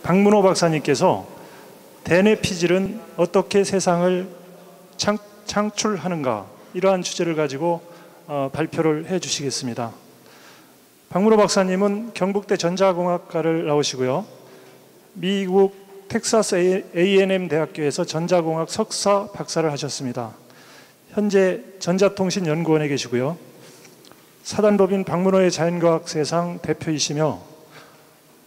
박문호 박사님께서 대뇌피질은 어떻게 세상을 창출하는가, 이러한 주제를 가지고 발표를 해 주시겠습니다. 박문호 박사님은 경북대 전자공학과를 나오시고요, 미국 텍사스 A&M 대학교에서 전자공학 석사 박사를 하셨습니다. 현재 전자통신연구원에 계시고요, 사단법인 박문호의 자연과학 세상 대표이시며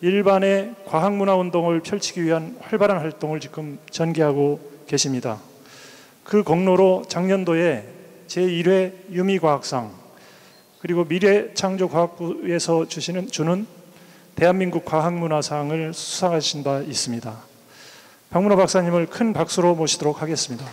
일반의 과학문화운동을 펼치기 위한 활발한 활동을 지금 전개하고 계십니다. 그 공로로 작년도에 제1회 유미과학상, 그리고 미래창조과학부에서 주는 대한민국 과학문화상을 수상하신 바 있습니다. 박문호 박사님을 큰 박수로 모시도록 하겠습니다.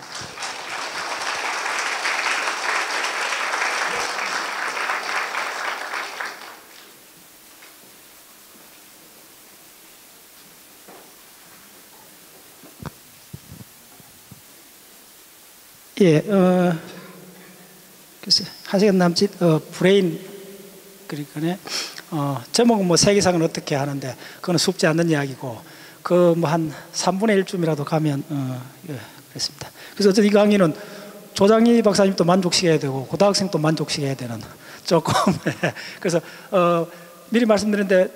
예, 글쎄, 한 시간 남짓, 브레인, 그러니까, 제목은 뭐 세계상은 어떻게 하는데, 그거는 숙지 않는 이야기고, 그 뭐 한 3분의 1쯤이라도 가면, 예, 그랬습니다. 그래서 어쨌든 이 강의는 조장희 박사님도 만족시켜야 되고, 고등학생도 만족시켜야 되는, 조금, 그래서, 미리 말씀드렸는데,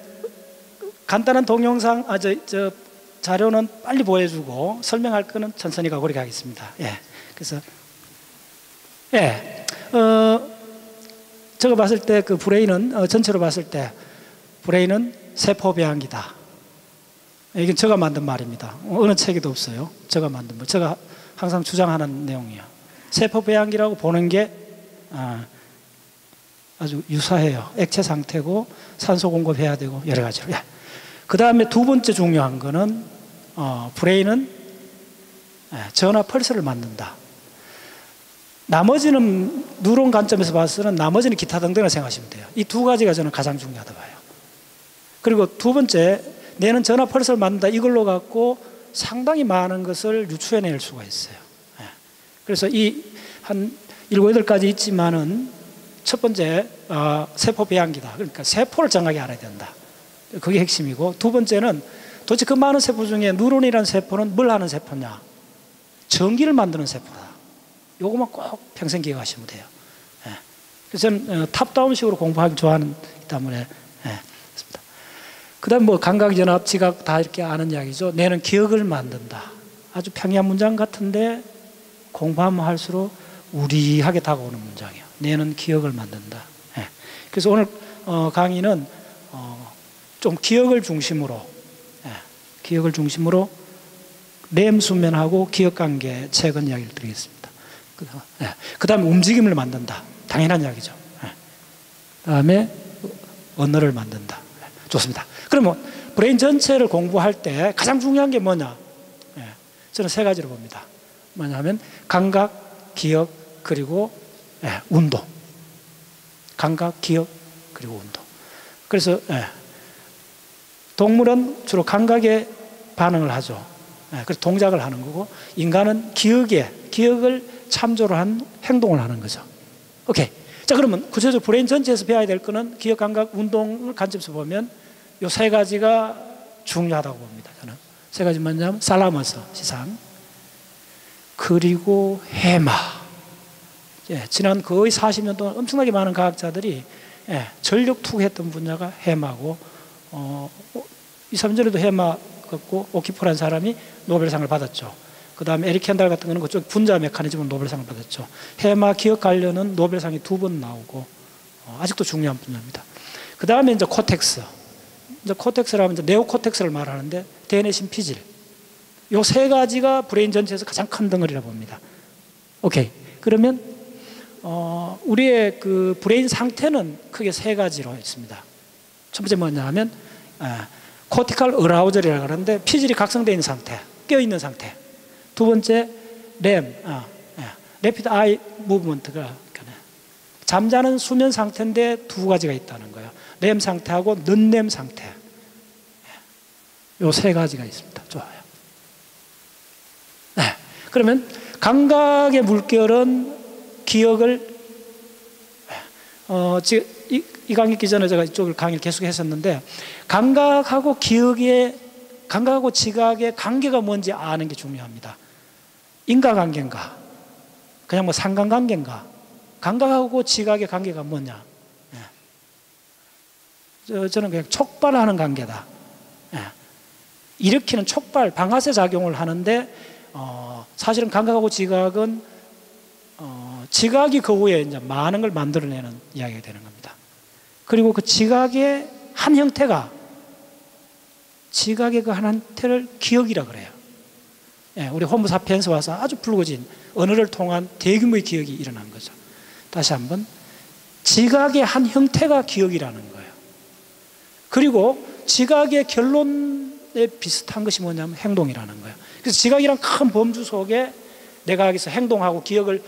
간단한 동영상, 자료는 빨리 보여주고, 설명할 거는 천천히 가고 그렇게 하겠습니다. 예. 그래서, 예, 제가 봤을 때 그 브레인은, 전체로 봤을 때, 브레인은 세포배양기다. 이건 제가 만든 말입니다. 어느 책에도 없어요. 제가 만든 말. 제가 항상 주장하는 내용이에요. 세포배양기라고 보는 게, 아주 유사해요. 액체 상태고, 산소 공급해야 되고, 여러 가지로. 예. 그 다음에 두 번째 중요한 거는, 브레인은 전화 펄스를 만든다. 나머지는 뉴런 관점에서 봐서는 나머지는 기타 등등을 생각하시면 돼요. 이 두 가지가 저는 가장 중요하다고 봐요. 그리고 두 번째, 뇌는 전화 펄스를 만든다. 이걸로 갖고 상당히 많은 것을 유추해낼 수가 있어요. 그래서 이 한 7, 8가지 있지만은 첫 번째, 세포 배양기다. 그러니까 세포를 정확히 알아야 된다. 그게 핵심이고, 두 번째는 도대체 그 많은 세포 중에 뉴런이라는 세포는 뭘 하는 세포냐? 전기를 만드는 세포다. 요것만 꼭 평생 기억하시면 돼요. 예. 그래서 저는 탑다운식으로 공부하기 좋아하는 때문에, 예. 그 다음 뭐 감각, 연합, 지각 다 이렇게 아는 이야기죠. 뇌는 기억을 만든다. 아주 평이한 문장 같은데 공부하면 할수록 우리하게 다가오는 문장이에요. 뇌는 기억을 만든다. 예. 그래서 오늘 강의는 좀 기억을 중심으로, 예. 기억을 중심으로 램 수면하고 기억 관계 최근 이야기를 드리겠습니다. 그 다음에 움직임을 만든다. 당연한 이야기죠. 그 다음에 언어를 만든다. 좋습니다. 그러면 브레인 전체를 공부할 때 가장 중요한 게 뭐냐? 저는 세 가지로 봅니다. 뭐냐면 감각, 기억, 그리고 운동. 감각, 기억, 그리고 운동. 그래서 동물은 주로 감각에 반응을 하죠. 그래서 동작을 하는 거고, 인간은 기억을 참조를 한 행동을 하는 거죠. 오케이. 자, 그러면 구체적으로 브레인 전체에서 배워야 될 거는 기억, 감각, 운동을 관점에서 보면 요 세 가지가 중요하다고 봅니다. 저는 세 가지 뭐냐면 살라머스 시상, 그리고 해마. 예, 지난 거의 40년 동안 엄청나게 많은 과학자들이 전력 투구했던 분야가 해마고, 2, 3년 전에도 해마 갖고 오키프라는 사람이 노벨상을 받았죠. 그 다음에 에릭 켄달 같은 거는 그쪽 분자 메커니즘으로 노벨상을 받았죠. 해마 기억 관련은 노벨상이 2번 나오고, 아직도 중요한 분야입니다. 그 다음에 이제 코텍스. 이제 코텍스를 하면 이제 네오코텍스를 말하는데, 대뇌신 피질. 요 세 가지가 브레인 전체에서 가장 큰 덩어리라 봅니다. 오케이. 그러면, 우리의 그 브레인 상태는 크게 세 가지로 있습니다. 첫 번째 뭐냐 하면, 코티칼 어라우절이라고 하는데, 피질이 각성되어 있는 상태, 깨어있는 상태. 두 번째, 레피드 아이 무브먼트가 잠자는 수면 상태인데 두 가지가 있다는 거예요. 렘 상태하고 넌렘 상태. 요 세 가지가 있습니다. 좋아요. 그러면 감각의 물결은 기억을, 지금 이 강의 있기 전에 제가 이쪽을 강의를 계속 했었는데, 감각하고 기억의 감각하고 지각의 관계가 뭔지 아는 게 중요합니다. 인과관계인가? 그냥 뭐 상관관계인가? 감각하고 지각의 관계가 뭐냐? 저는 그냥 촉발하는 관계다. 일으키는 촉발, 방아쇠 작용을 하는데 사실은 감각하고 지각은 지각이 그 후에 이제 많은 걸 만들어내는 이야기가 되는 겁니다. 그리고 그 지각의 한 형태가 지각의 그 한 형태를 기억이라 그래요. 우리 호모사피엔스 와서 아주 불거진 언어를 통한 대규모의 기억이 일어난 거죠. 다시 한번 지각의 한 형태가 기억이라는 거예요. 그리고 지각의 결론에 비슷한 것이 뭐냐면 행동이라는 거예요. 그래서 지각이란 큰 범주 속에 내가 여기서 행동하고 기억을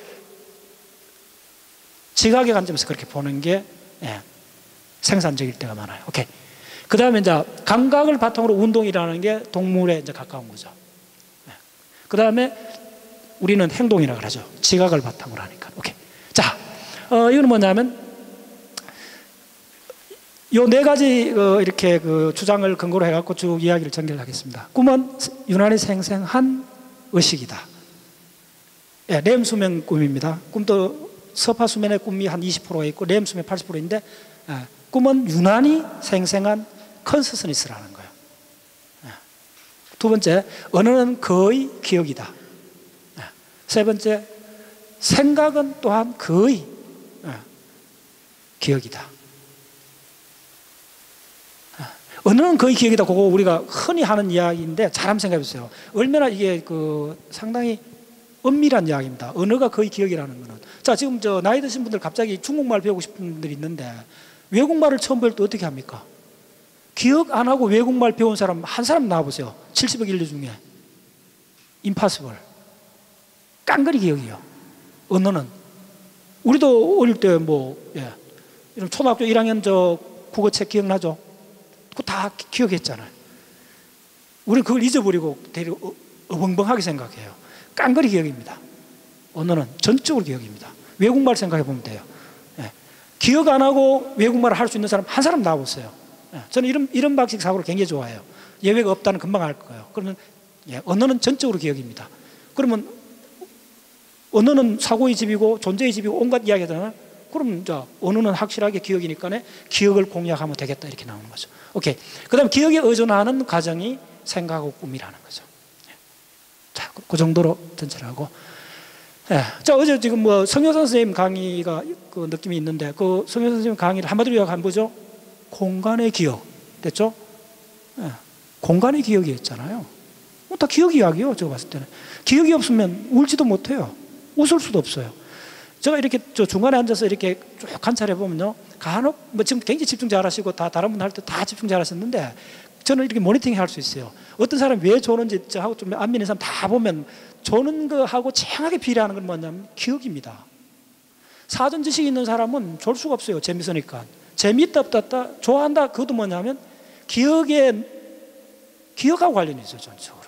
지각의 관점에서 그렇게 보는 게 생산적일 때가 많아요. 오케이. 그 다음에 이제 감각을 바탕으로 운동이라는 게 동물에 이제 가까운 거죠. 그 다음에 우리는 행동이라고 하죠. 지각을 바탕으로 하니까. 오케이. 자, 이건 뭐냐면 요 네 가지 이렇게 그 주장을 근거로 해갖고 쭉 이야기를 전개하겠습니다. 꿈은 유난히 생생한 의식이다. 렘 수면 꿈입니다. 꿈도 서파 수면의 꿈이 한 20%가 있고 렘 수면 80%인데 꿈은 유난히 생생한 컨서스니스라는 거예요. 두 번째, 언어는 거의 기억이다. 세 번째, 생각은 또한 거의 기억이다. 언어는 거의 기억이다. 그거 우리가 흔히 하는 이야기인데 잘 한번 생각해 보세요. 얼마나 이게 상당히 엄밀한 이야기입니다. 언어가 거의 기억이라는 거는. 자, 지금 나이 드신 분들 갑자기 중국말 배우고 싶은 분들이 있는데 외국말을 처음 배울 때 어떻게 합니까? 기억 안 하고 외국말 배운 사람 한 사람 나와보세요. 70억 인류 중에. 임파서블. 깡그리 기억이에요. 언어는. 우리도 어릴 때 이런 초등학교 1학년 국어책 기억나죠? 그거 다 기억했잖아요. 우리는 그걸 잊어버리고 되려 어벙벙하게 생각해요. 깡그리 기억입니다. 언어는 전적으로 기억입니다. 외국말 생각해 보면 돼요. 기억 안 하고 외국말을 할 수 있는 사람 한 사람 나와보세요. 저는 이런 방식 사고를 굉장히 좋아해요. 예외가 없다는 금방 알 거예요. 그러면 언어는 전적으로 기억입니다. 그러면 언어는 사고의 집이고 존재의 집이고 온갖 이야기 하잖아요. 그럼 언어는 확실하게 기억이니까 기억을 공략하면 되겠다 이렇게 나오는 거죠. 오케이. 그 다음 기억에 의존하는 과정이 생각하고 꿈이라는 거죠. 자, 그 정도로 전체를 하고. 자, 어제 지금 성효선 선생님 강의가 그 느낌이 있는데 그 성효선 선생님 강의를 한마디로 요약하면 뭐죠? 공간의 기억. 됐죠? 공간의 기억이었잖아요. 다 기억 이야기요. 제가 봤을 때는. 기억이 없으면 울지도 못해요. 웃을 수도 없어요. 제가 이렇게 중간에 앉아서 이렇게 쭉 관찰해 보면요. 간혹 지금 굉장히 집중 잘하시고 다른 분 할 때 다 집중 잘하셨는데 저는 이렇게 모니터링 할 수 있어요. 어떤 사람이 왜 조는지 하고 좀 안 믿는 사람 다 보면 조는 거하고 정확하게 비례하는 건 뭐냐면 기억입니다. 사전 지식이 있는 사람은 졸 수가 없어요. 재밌으니까. 재미있다 없다 좋아한다 그것도 뭐냐면 기억하고 관련이 있어요. 전적으로.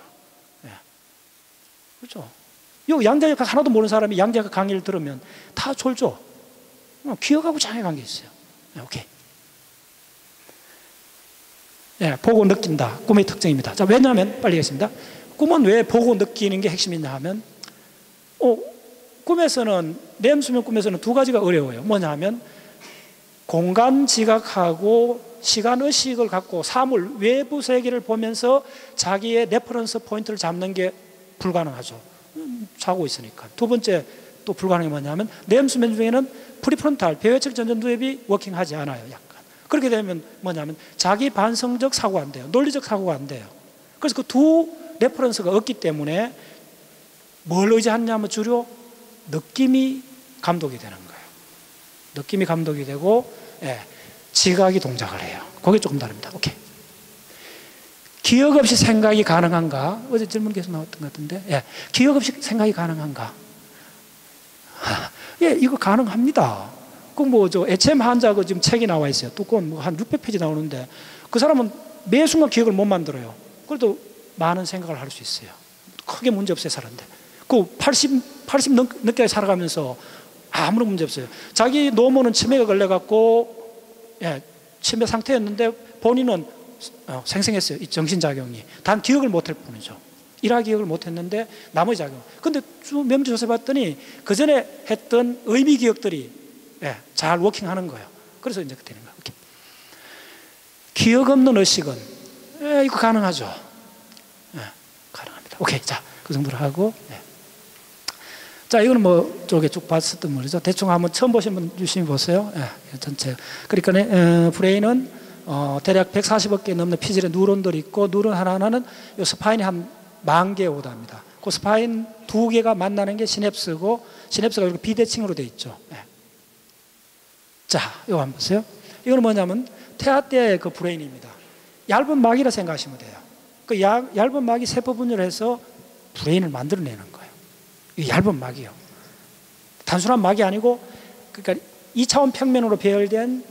그렇죠. 요 양자역학 하나도 모르는 사람이 양자역학 강의를 들으면 다 졸죠. 기억하고 장애 관계 있어요. 오케이. 보고 느낀다. 꿈의 특징입니다. 자, 왜냐하면 빨리 하겠습니다. 꿈은 왜 보고 느끼는 게 핵심이냐 하면 꿈에서는 렘 수면 꿈에서는 두 가지가 어려워요. 뭐냐 하면 공간 지각하고 시간 의식을 갖고 사물 외부 세계를 보면서 자기의 레퍼런스 포인트를 잡는 게 불가능하죠. 자고 있으니까. 두 번째 또 불가능한 게 뭐냐면 렘 수면 중에는 프리프론탈 배회측 전전두엽이 워킹하지 않아요. 약간 그렇게 되면 뭐냐면 자기 반성적 사고가 안 돼요. 논리적 사고가 안 돼요. 그래서 그 두 레퍼런스가 없기 때문에 뭘 의지하냐면 주로 느낌이 감독이 되는 거예요. 느낌이 감독이 되고 지각이 동작을 해요. 그게 조금 다릅니다. 오케이. 기억 없이 생각이 가능한가? 어제 질문 계속 나왔던 것 같은데 기억 없이 생각이 가능한가? 이거 가능합니다. HM 환자 지금 책이 나와 있어요. 두꺼운 한 600페이지 나오는데 그 사람은 매 순간 기억을 못 만들어요. 그래도 많은 생각을 할 수 있어요. 크게 문제 없어요, 사는데. 80 넘게 살아가면서 아무런 문제 없어요. 자기 노모는 치매가 걸려갖고 치매 상태였는데 본인은 생생했어요. 이 정신작용이. 단 기억을 못할 뿐이죠. 일화 기억을 못했는데 나머지 작용. 근데 쭉 명주조사 봤더니 그 전에 했던 의미 기억들이 잘 워킹하는 거예요. 그래서 이제 되는 거예요. 이렇게. 기억 없는 의식은 이거 가능하죠. 가능합니다. 오케이. 자, 그 정도로 하고. 자, 이거는 뭐 쪽에 쭉 봤었던 말이죠. 대충 한번 처음 보신 분 유심히 보세요. 전체. 그러니까 브레인은 대략 140억 개 넘는 피질의 뉴런들이 있고, 뉴런 하나하나는 요 스파인이 한 10,000개에 오답니다. 그 스파인 2개가 만나는 게 시냅스고, 시냅스가 이렇게 비대칭으로 되어 있죠. 자, 이거 한번 보세요. 이거는 뭐냐면 태아 때의 그 브레인입니다. 얇은 막이라 생각하시면 돼요. 그 얇은 막이 세포 분열해서 브레인을 만들어내는 거예요. 이 얇은 막이요. 단순한 막이 아니고, 그러니까 2차원 평면으로 배열된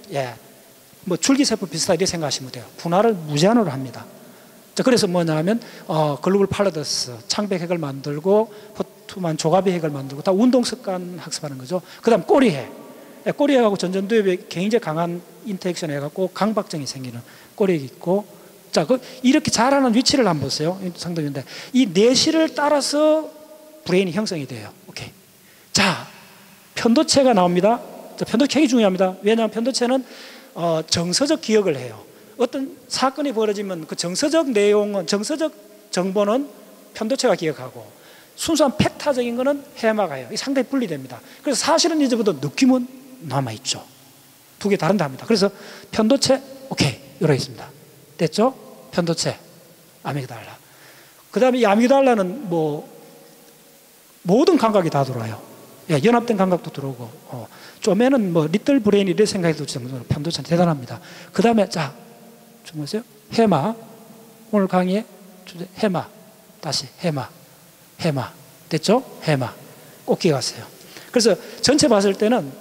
뭐 줄기세포 비슷하게 생각하시면 돼요. 분할을 무제한으로 합니다. 자, 그래서 뭐냐면 글루블 팔라더스 창백핵을 만들고 포투만 조갑의 핵을 만들고 다 운동습관 학습하는 거죠. 그 다음 꼬리핵. 꼬리핵하고 전전두엽에 굉장히 강한 인터액션 해갖고 강박증이 생기는 꼬리핵이 있고, 자, 이렇게 자라는 위치를 한번 보세요. 상당인데 이 내시를 따라서 브레인이 형성이 돼요. 오케이. 자, 편도체가 나옵니다. 자, 편도체 굉장히 중요합니다. 왜냐하면 편도체는 정서적 기억을 해요. 어떤 사건이 벌어지면 그 정서적 내용은, 정서적 정보는 편도체가 기억하고, 순수한 팩타적인 거는 해마가 해요. 이 상당히 분리됩니다. 그래서 사실은 잊어버도 느낌은 남아있죠. 두 개 다른다 합니다. 그래서 편도체, 오케이. 이렇게 있습니다. 됐죠? 편도체, 아미그달라. 그 다음에 이 아미그달라는 뭐 모든 감각이 다 들어와요. 연합된 감각도 들어오고, 쪼매는 뭐 리틀 브레인 이래 생각해도 편도체는 대단합니다. 그 다음에 자, 좀 보세요. 해마. 오늘 강의의 주제 해마. 다시 해마. 해마. 됐죠? 해마. 꼭 기억하세요. 그래서 전체 봤을 때는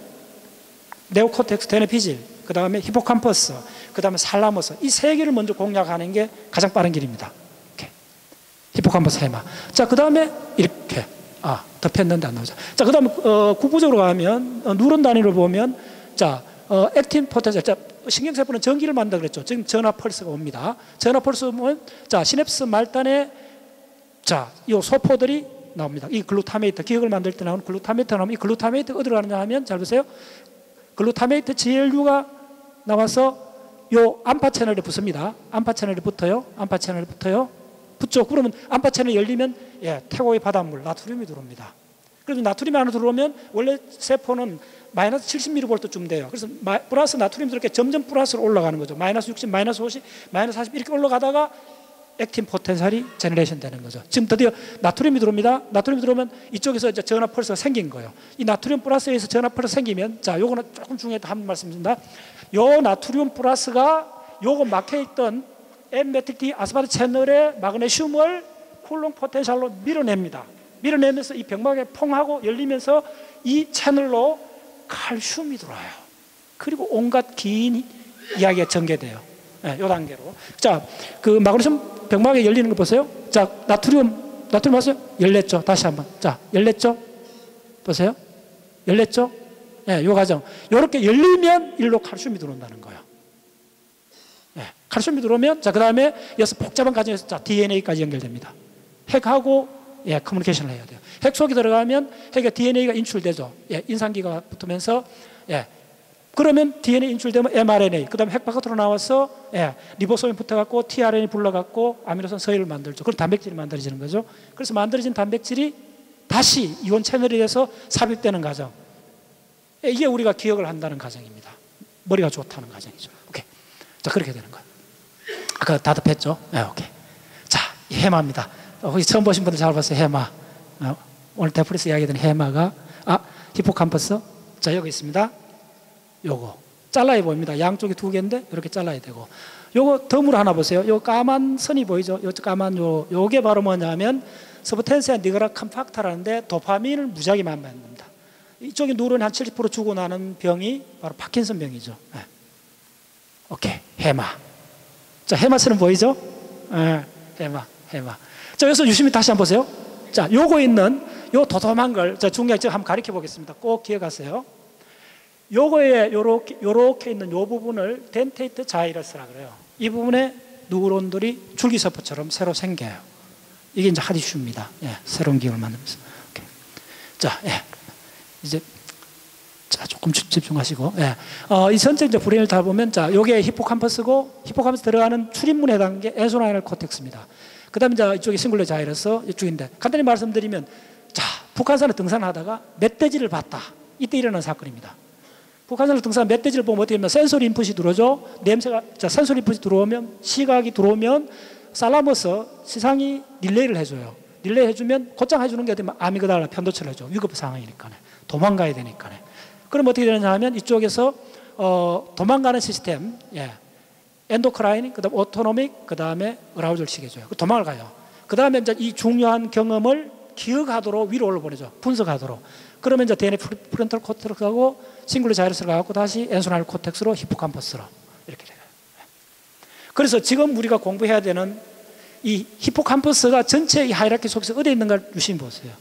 네오코텍스, 테네피질, 그 다음에 히포캄퍼스, 그 다음에 살라머스, 이 세 개를 먼저 공략하는 게 가장 빠른 길입니다. 이렇게. 히포캄퍼스, 해마. 자, 그 다음에 이렇게. 덮였는데 안 나오죠. 자, 그 다음에 국부적으로 가면 뉴런 단위로 보면, 자, 액틴 포텐셜. 자, 신경세포는 전기를 만든다 그랬죠. 지금 전화 펄스가 옵니다. 전화 펄스 보면, 자, 시냅스 말단에, 자, 이 소포들이 나옵니다. 이 글루타메이트, 기억을 만들 때 나오는 글루타메이트가 나오면, 이 글루타메이트가 어디로 가느냐 하면, 잘 보세요. 글루타메이트 GLU가 나와서 요 암파 채널에 붙습니다. 암파 채널에 붙어요. 암파 채널에 붙어요. 붙죠. 그러면 암파 채널이 열리면 태고의 바닷물, 나트륨이 들어옵니다. 그래서 나트륨이 안으로 들어오면 원래 세포는 마이너스 70mV쯤 돼요. 그래서 플러스 나트륨이 이렇게 점점 플러스로 올라가는 거죠. 마이너스 60, 마이너스 50, 마이너스 40 이렇게 올라가다가 액틴 포텐셜이 제너레이션 되는 거죠. 지금 드디어 나트륨이 들어옵니다. 나트륨이 들어오면 이쪽에서 이제 전화 펄스가 생긴 거예요. 이 나트륨 플러스에서 전화 펄스 생기면, 자, 요거는 조금 중요했다 한 말씀드립니다. 요 나트륨 플러스가 요거 막혀있던 N-메틱 아스파르 채널의 마그네슘을 쿨롱 포텐셜로 밀어냅니다. 밀어내면서 이 병막에 퐁하고 열리면서 이 채널로 칼슘이 들어와요. 그리고 온갖 긴 이야기가 전개돼요. 요 단계로. 자, 그 마그네슘 병막에 열리는 거 보세요. 자, 나트륨 봤어요? 열렸죠. 다시 한번. 자, 열렸죠? 보세요. 열렸죠? 요 과정. 요렇게 열리면 일로 칼슘이 들어온다는 거예요. 칼슘이 들어오면, 자, 그 다음에 여기서 복잡한 과정에서, 자, DNA까지 연결됩니다. 핵하고, 커뮤니케이션을 해야 돼요. 핵 속에 들어가면 핵에 DNA가 인출되죠. 인산기가 붙으면서, 그러면 DNA 인출되면 mRNA, 그 다음에 핵 바깥으로 나와서, 리보솜이 붙어갖고, tRNA 불러갖고, 아미노산 서열을 만들죠. 그럼 단백질이 만들어지는 거죠. 그래서 만들어진 단백질이 다시 이온 채널이 돼서 삽입되는 과정. 이게 우리가 기억을 한다는 과정입니다. 머리가 좋다는 과정이죠. 오케이. 자, 그렇게 되는 거예요. 아까 다 답했죠? 오케이. 자, 이 해마입니다. 혹시 처음 보신 분들 잘 봤어요? 해마. 오늘 데프리스 이야기했던 해마가, 히포캄퍼스. 자, 여기 있습니다. 요거. 잘라야 보입니다. 양쪽이 2개인데, 이렇게 잘라야 되고. 요거 덤으로 하나 보세요. 요 까만 선이 보이죠? 요 까만 요게 바로 뭐냐면, 서브텐시아 니그라 컴팍터라는데, 도파민을 무지하게 만듭니다. 이쪽에 누런 한 70% 주고 나는 병이 바로 파킨슨 병이죠. 오케이. 해마. 자, 해마처럼 보이죠? 해마. 자, 여기서 유심히 다시 한번 보세요. 자, 요거 있는 요 도톰한 걸, 자, 중요하게 제가 한번 가르쳐 보겠습니다. 꼭 기억하세요. 요거에 요렇게 있는 요 부분을 덴테이트 자이러스라 그래요. 이 부분에 뉴런들이 줄기세포처럼 새로 생겨요. 이게 이제 하디슈입니다. 예, 새로운 기억을 만들면서. 오케이. 자, 예. 이제 자, 조금 집중하시고. 예. 이 전체 이제 브레인을 다 보면, 자, 요게 히포캄퍼스고, 히포캄퍼스 들어가는 출입문에 해당하는 게 엔소나이널 코텍스입니다. 그 다음에 이제 이쪽이 싱글러 자이러스 이쪽인데, 간단히 말씀드리면, 자, 북한산에 등산하다가 멧돼지를 봤다. 이때 일어난 사건입니다. 북한산을 등산 멧돼지를 보면 어떻게 하면 센소리 인풋이 들어오죠. 냄새가, 자, 센소리 인풋이 들어오면, 시각이 들어오면, 살라머스, 시상이 릴레이를 해줘요. 릴레이 해주면, 곧장 해주는 게 어떻게 보면 아미그달라 편도체를 해줘. 위급 상황이니까. 도망가야 되니까. 그럼 어떻게 되느냐 하면 이쪽에서 도망가는 시스템, 예. 엔도크라인, 그 다음에 오토노믹, 그 다음에 어라우절식 해줘요. 도망을 가요. 그 다음에 이제 이 중요한 경험을 기억하도록 위로 올려보내죠. 분석하도록. 그러면 이제 DNA 프론탈 코텍스하고 싱글러 자이러스를 가고 다시 엔소나이널 코텍스로 히포캄퍼스로 이렇게 돼요. 그래서 지금 우리가 공부해야 되는 이 히포캄퍼스가 전체 이 하이라키 속에서 어디에 있는가를 유심히 보세요.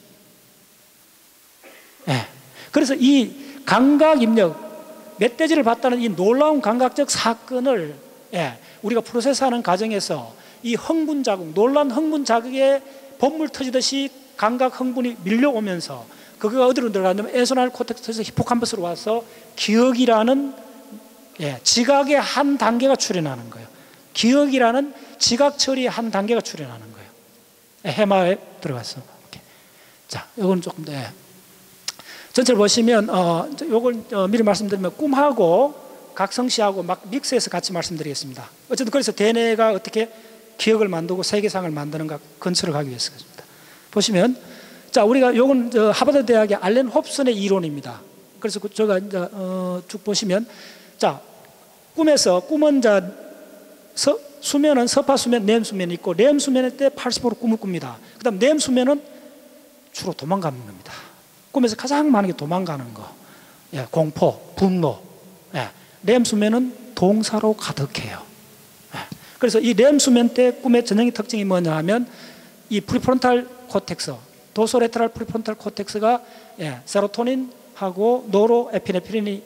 예. 그래서 이 감각 입력, 멧돼지를 봤다는 이 놀라운 감각적 사건을, 예, 우리가 프로세스하는 과정에서 이 흥분 자극, 놀란 흥분 자극에 번물 터지듯이 감각 흥분이 밀려오면서 그거가 어디로 들어가냐면 엔소나이널 코텍스에서 히포캄퍼스로 와서 기억이라는, 예, 지각의 한 단계가 출현하는 거예요. 기억이라는 지각 처리의 한 단계가 출현하는 거예요. 예, 해마에 들어갔어. 오케이. 자, 이건 조금 더. 예. 전체를 보시면 요걸 미리 말씀드리면 꿈하고 각성시하고 막 믹스해서 같이 말씀드리겠습니다. 어쨌든 그래서 DNA가 어떻게 기억을 만들고 세계상을 만드는가 근처를 가기 위해서입니다. 보시면, 자, 우리가 요건 하버드 대학의 알렌 홉슨의 이론입니다. 그래서 제가 이제 쭉 보시면, 자, 꿈은 자 수면은 서파 수면, 렘 수면이 있고, 렘 수면일 때 80% 꿈을 꿉니다. 그다음 렘 수면은 주로 도망가는 겁니다. 꿈에서 가장 많은 게 도망가는 거, 예, 공포, 분노. 예, 렘 수면은 동사로 가득해요. 예, 그래서 이 렘 수면 때 꿈의 전형의 특징이 뭐냐 하면 이 프리프론탈 코텍스, 도소레트럴 프리프론탈 코텍스가, 예, 세로토닌하고 노로에피네프린이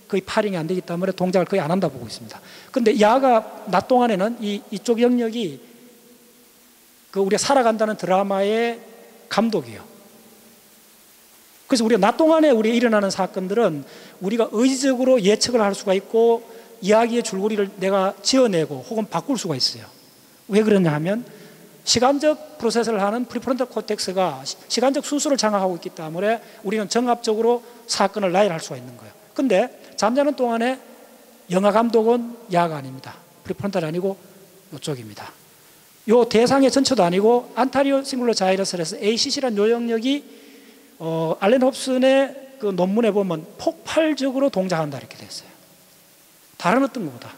거의 파링이 안 되기 때문에 동작을 거의 안 한다 보고 있습니다. 그런데 야가 낮 동안에는 이쪽 영역이 그 우리가 살아간다는 드라마의 감독이에요. 그래서 우리가 낮 동안에 우리가 일어나는 사건들은 우리가 의지적으로 예측을 할 수가 있고 이야기의 줄거리를 내가 지어내고 혹은 바꿀 수가 있어요. 왜 그러냐 하면 시간적 프로세스를 하는 프리프론탈 코텍스가 시간적 순수를 장악하고 있기 때문에 우리는 정합적으로 사건을 나열할 수가 있는 거예요. 근데 잠자는 동안에 영화 감독은 야가 아닙니다. 프리프론탈이 아니고 이쪽입니다. 요 대상의 전체도 아니고 안타리오 싱글러 자이러스에서 ACC라는 요 영역이 알렌 홉슨의 그 논문에 보면 폭발적으로 동작한다 이렇게 됐어요. 다른 어떤 것보다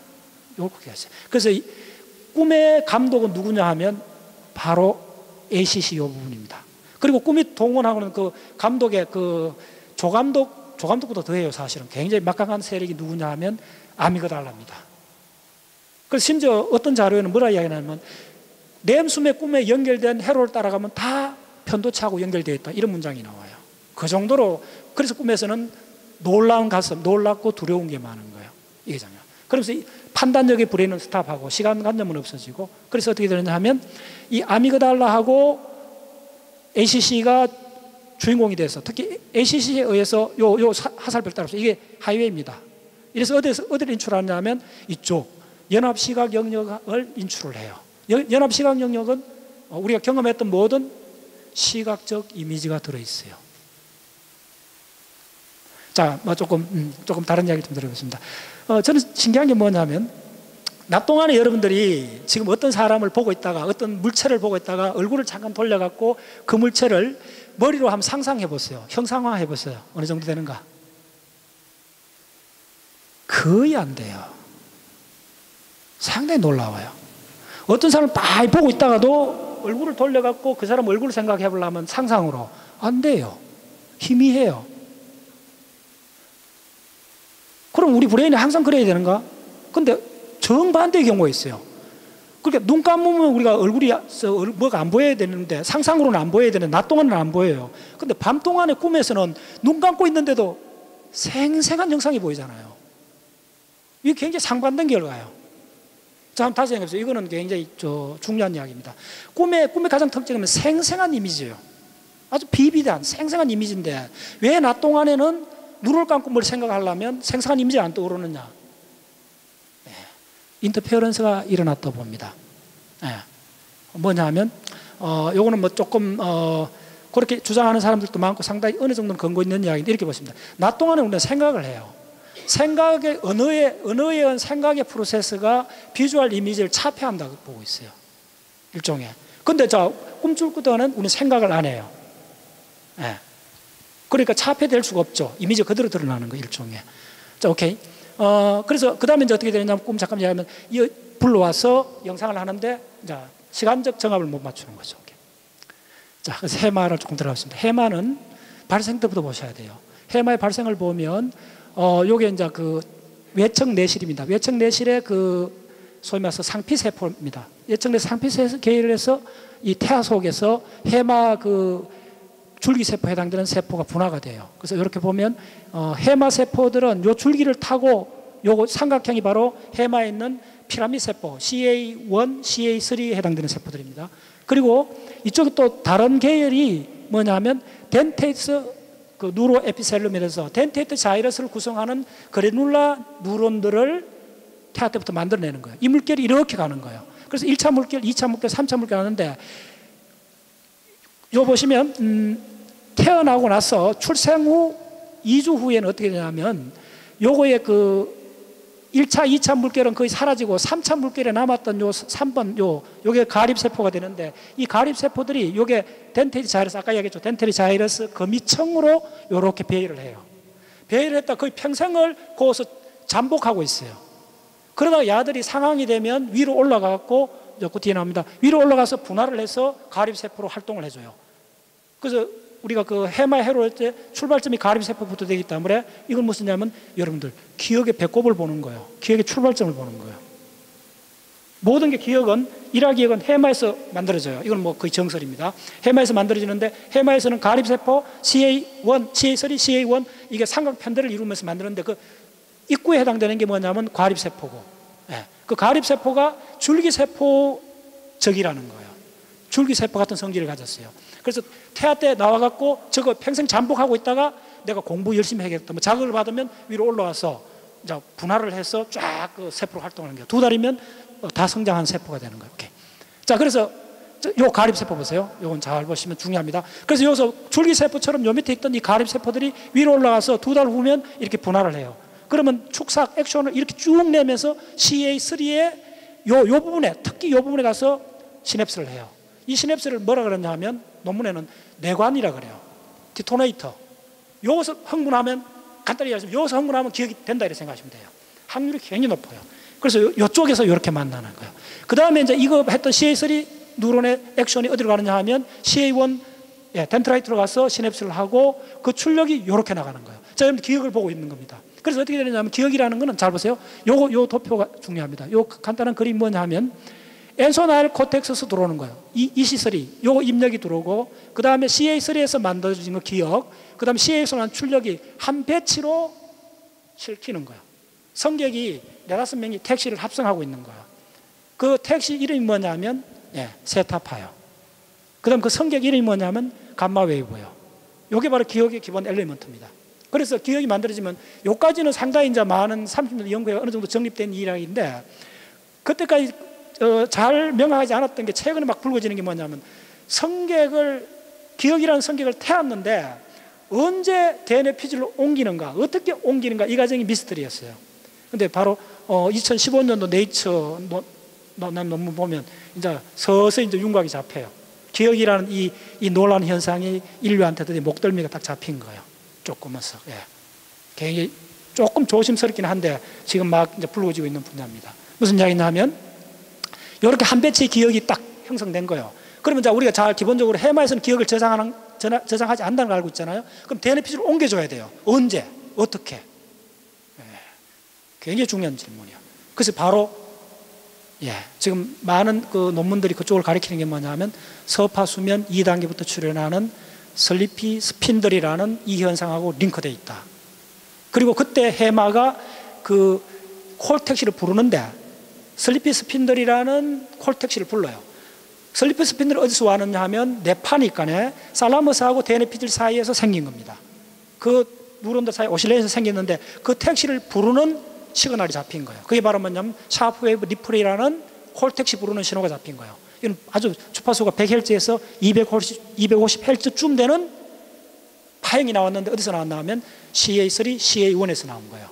이렇게 했어요. 그래서 이 꿈의 감독은 누구냐 하면 바로 ACC 이 부분입니다. 그리고 꿈이 동원하고는 그 감독의 그 조감독보다 더해요. 사실은 굉장히 막강한 세력이 누구냐 하면 아미그달라입니다. 그래서 심지어 어떤 자료에는 뭐라 이야기하냐면 렘숨의 꿈에 연결된 회로를 따라가면 다 편도체하고 연결되어 있다 이런 문장이 나와요. 그 정도로. 그래서 꿈에서는 놀라운 가슴, 놀랍고 두려운 게 많은 거예요. 이게 장면. 그러면서 판단력의 브레인은 스탑하고 시간관념은 없어지고, 그래서 어떻게 되느냐 하면 이 아미그달라하고 ACC가 주인공이 돼서, 특히 ACC에 의해서 요 하살표를 따라서 이게 하이웨이입니다. 이래서 어디를 인출하냐 하면 이쪽 연합시각 영역을 인출을 해요. 연합시각 영역은 우리가 경험했던 모든 시각적 이미지가 들어있어요. 자, 조금 다른 이야기 좀 드려보겠습니다. 저는 신기한 게 뭐냐면 낮 동안에 여러분들이 지금 어떤 사람을 보고 있다가 어떤 물체를 보고 있다가 얼굴을 잠깐 돌려갖고 그 물체를 머리로 한번 상상해 보세요. 형상화해 보세요. 어느 정도 되는가? 거의 안 돼요. 상당히 놀라워요. 어떤 사람을 많이 보고 있다가도 얼굴을 돌려갖고 그 사람 얼굴을 생각해 보려면 상상으로 안 돼요. 희미해요. 그럼 우리 브레인이 항상 그래야 되는가? 근데 정반대의 경우가 있어요. 그러니까 눈 감으면 우리가 얼굴이 뭐가 안 보여야 되는데, 상상으로는 안 보여야 되는데 낮 동안은 안 보여요. 근데 밤 동안에 꿈에서는 눈 감고 있는데도 생생한 영상이 보이잖아요. 이게 굉장히 상반된 결과예요. 자, 다시 생각해보세요. 이거는 굉장히 중요한 이야기입니다. 꿈의 가장 특징은 생생한 이미지예요. 아주 비비단 생생한 이미지인데 왜 낮 동안에는 눈을 감고 뭘 생각하려면 생생한 이미지가 안 떠오르느냐? 네. 인터페어런스가 일어났다 봅니다. 네. 뭐냐 하면 요거는 뭐 조금 그렇게 주장하는 사람들도 많고 상당히 어느 정도는 근거 있는 이야기인데 이렇게 보십니다. 낮 동안에 우리는 생각을 해요. 생각의 언어에 의한 생각의 프로세스가 비주얼 이미지를 차폐한다고 보고 있어요. 일종의. 근데 꿈출 때는 우리는 생각을 안 해요. 네. 그러니까 차폐될 수가 없죠. 이미지가 그대로 드러나는 거 일종의. 자, 오케이. 그래서 그 다음에 이제 어떻게 되냐면 꿈 잠깐 얘기하면 불러와서 영상을 하는데 이제 시간적 정합을 못 맞추는 거죠. 오케이. 자, 그래서 해마를 조금 들어가겠습니다. 해마는 발생 때부터 보셔야 돼요. 해마의 발생을 보면 요게 이제 그 외척 내실입니다. 외척 내실의 소위 말해서 상피세포입니다. 외척 내실 상피세포 계열에서 이 태아 속에서 해마 줄기세포에 해당되는 세포가 분화가 돼요. 그래서 이렇게 보면 해마세포들은 요 줄기를 타고 요거 삼각형이 바로 해마에 있는 피라미드세포 CA1, CA3에 해당되는 세포들입니다. 그리고 이쪽에 또 다른 계열이 뭐냐면 덴테이트 누로 에피셀룸이라서 덴테이트 자이러스를 구성하는 그래놀라 뉴런들을 태아 때부터 만들어내는 거예요. 이 물결이 이렇게 가는 거예요. 그래서 1차 물결, 2차 물결, 3차 물결 하는데 요 보시면 태어나고 나서 출생 후 2주 후에는 어떻게 되냐면 요거의 1차, 2차 물결은 거의 사라지고 3차 물결에 남았던 요 3번 요게 가립세포가 되는데 이 가립세포들이 요게 덴테리 자이러스 아까 얘기했죠. 덴테리 자이러스 거미층으로 요렇게 배열을 해요. 배열을 했다 거의 평생을 거기서 잠복하고 있어요. 그러다가 야들이 상황이 되면 위로 올라가고 그 뒤에 나옵니다. 위로 올라가서 분할을 해서 가립세포로 활동을 해줘요. 그래서 우리가 해마 해로울 때 출발점이 가립세포부터 되기 때문에 이건 무엇이냐면 여러분들 기억의 배꼽을 보는 거예요. 기억의 출발점을 보는 거예요. 모든 게 기억은 일화기억은 해마에서 만들어져요. 이건 뭐 거의 정설입니다. 해마에서 만들어지는데 해마에서는 가립세포 CA1, CA3, CA1 이게 삼각편들을 이루면서 만드는데 그 입구에 해당되는 게 뭐냐면 가립세포고 그 가립세포가 줄기세포적이라는 거예요. 줄기세포 같은 성질을 가졌어요. 그래서 태아 때 나와갖고 저거 평생 잠복하고 있다가 내가 공부 열심히 해야겠다. 뭐 자극을 받으면 위로 올라와서 이제 분할을 해서 쫙 세포로 활동하는 거예요. 2달이면 다 성장한 세포가 되는 거예요. 오케이. 자, 그래서 요 가립세포 보세요. 요건 잘 보시면 중요합니다. 그래서 여기서 줄기세포처럼 요 밑에 있던 이 가립세포들이 위로 올라가서 2달 후면 이렇게 분할을 해요. 그러면 축삭 액션을 이렇게 쭉 내면서 CA3의 요 부분에 특히 요 부분에 가서 시냅스를 해요. 이 시냅스를 뭐라 그러냐 하면 논문에는 내관이라 그래요. 디토네이터. 여기서 흥분하면 간단히 얘기하시면 여기서 흥분하면 기억이 된다 이렇게 생각하시면 돼요. 확률이 굉장히 높아요. 그래서 이쪽에서 이렇게 만나는 거예요. 그 다음에 이제 이거 했던 CA3 뉴런의 액션이 어디로 가느냐 하면 CA1 덴트라이트로 가서 시냅스를 하고 그 출력이 이렇게 나가는 거예요. 자, 여러분 기억을 보고 있는 겁니다. 그래서 어떻게 되느냐면 기억이라는 거는 잘 보세요. 요 도표가 중요합니다. 요 간단한 그림이 뭐냐 하면 엔소나일 코텍스에서 들어오는 거예요. EC3 요거 입력이 들어오고 그 다음에 CA3에서 만들어진 거 기억 그 다음에 CA에서 난 출력이 한 배치로 실키는 거예요. 성격이 4-5명이 택시를 합성하고 있는 거예요. 그 택시 이름이 뭐냐면 세타파요. 그 다음 그 성격 이름이 뭐냐면 감마웨이브예요. 요게 바로 기억의 기본 엘리먼트입니다. 그래서 기억이 만들어지면 요까지는 상당히 이제 많은 30년 연구에 어느 정도 정립된 이야기인데 그때까지 잘 명확하지 않았던 게 최근에 막 불거지는 게 뭐냐면 기억이라는 성격을 태웠는데 언제 DNA 피질로 옮기는가 어떻게 옮기는가 이 과정이 미스터리였어요. 근데 바로 2015년도 네이처 논문 보면 이제 서서히 이제 윤곽이 잡혀요. 기억이라는 이 놀라운 현상이 인류한테도 목덜미가 딱 잡힌 거예요. 조금씩. 굉장히 조금 조심스럽긴 한데 지금 막 이제 불거지고 있는 분야입니다. 무슨 이야기냐 하면 이렇게 한 배치의 기억이 딱 형성된 거예요. 그러면 이제 우리가 잘 기본적으로 해마에서는 기억을 저장하지 않는다는 걸 알고 있잖아요. 그럼 DNA 피질을 옮겨줘야 돼요. 언제? 어떻게? 굉장히 중요한 질문이에요. 그래서 바로 지금 많은 그 논문들이 그쪽을 가리키는 게 뭐냐면 서파수면 2단계부터 출현하는 슬리피 스핀들이라는 이 현상하고 링크되어 있다. 그리고 그때 해마가 그 콜택시를 부르는데 슬리피 스핀들이라는 콜텍시를 불러요. 슬리피 스핀들이 어디서 왔느냐 하면 네파니까네 살라머스하고 데네피질 사이에서 생긴 겁니다. 그 누런들 사이 오실레이션에서 생겼는데 그 택시를 부르는 시그널이 잡힌 거예요. 그게 바로 뭐냐면 샤프웨이브 리플이라는 콜텍시 부르는 신호가 잡힌 거예요. 이건 아주 주파수가 100Hz에서 250Hz쯤 되는 파형이 나왔는데 어디서 나왔나 하면 CA3, CA1에서 나온 거예요.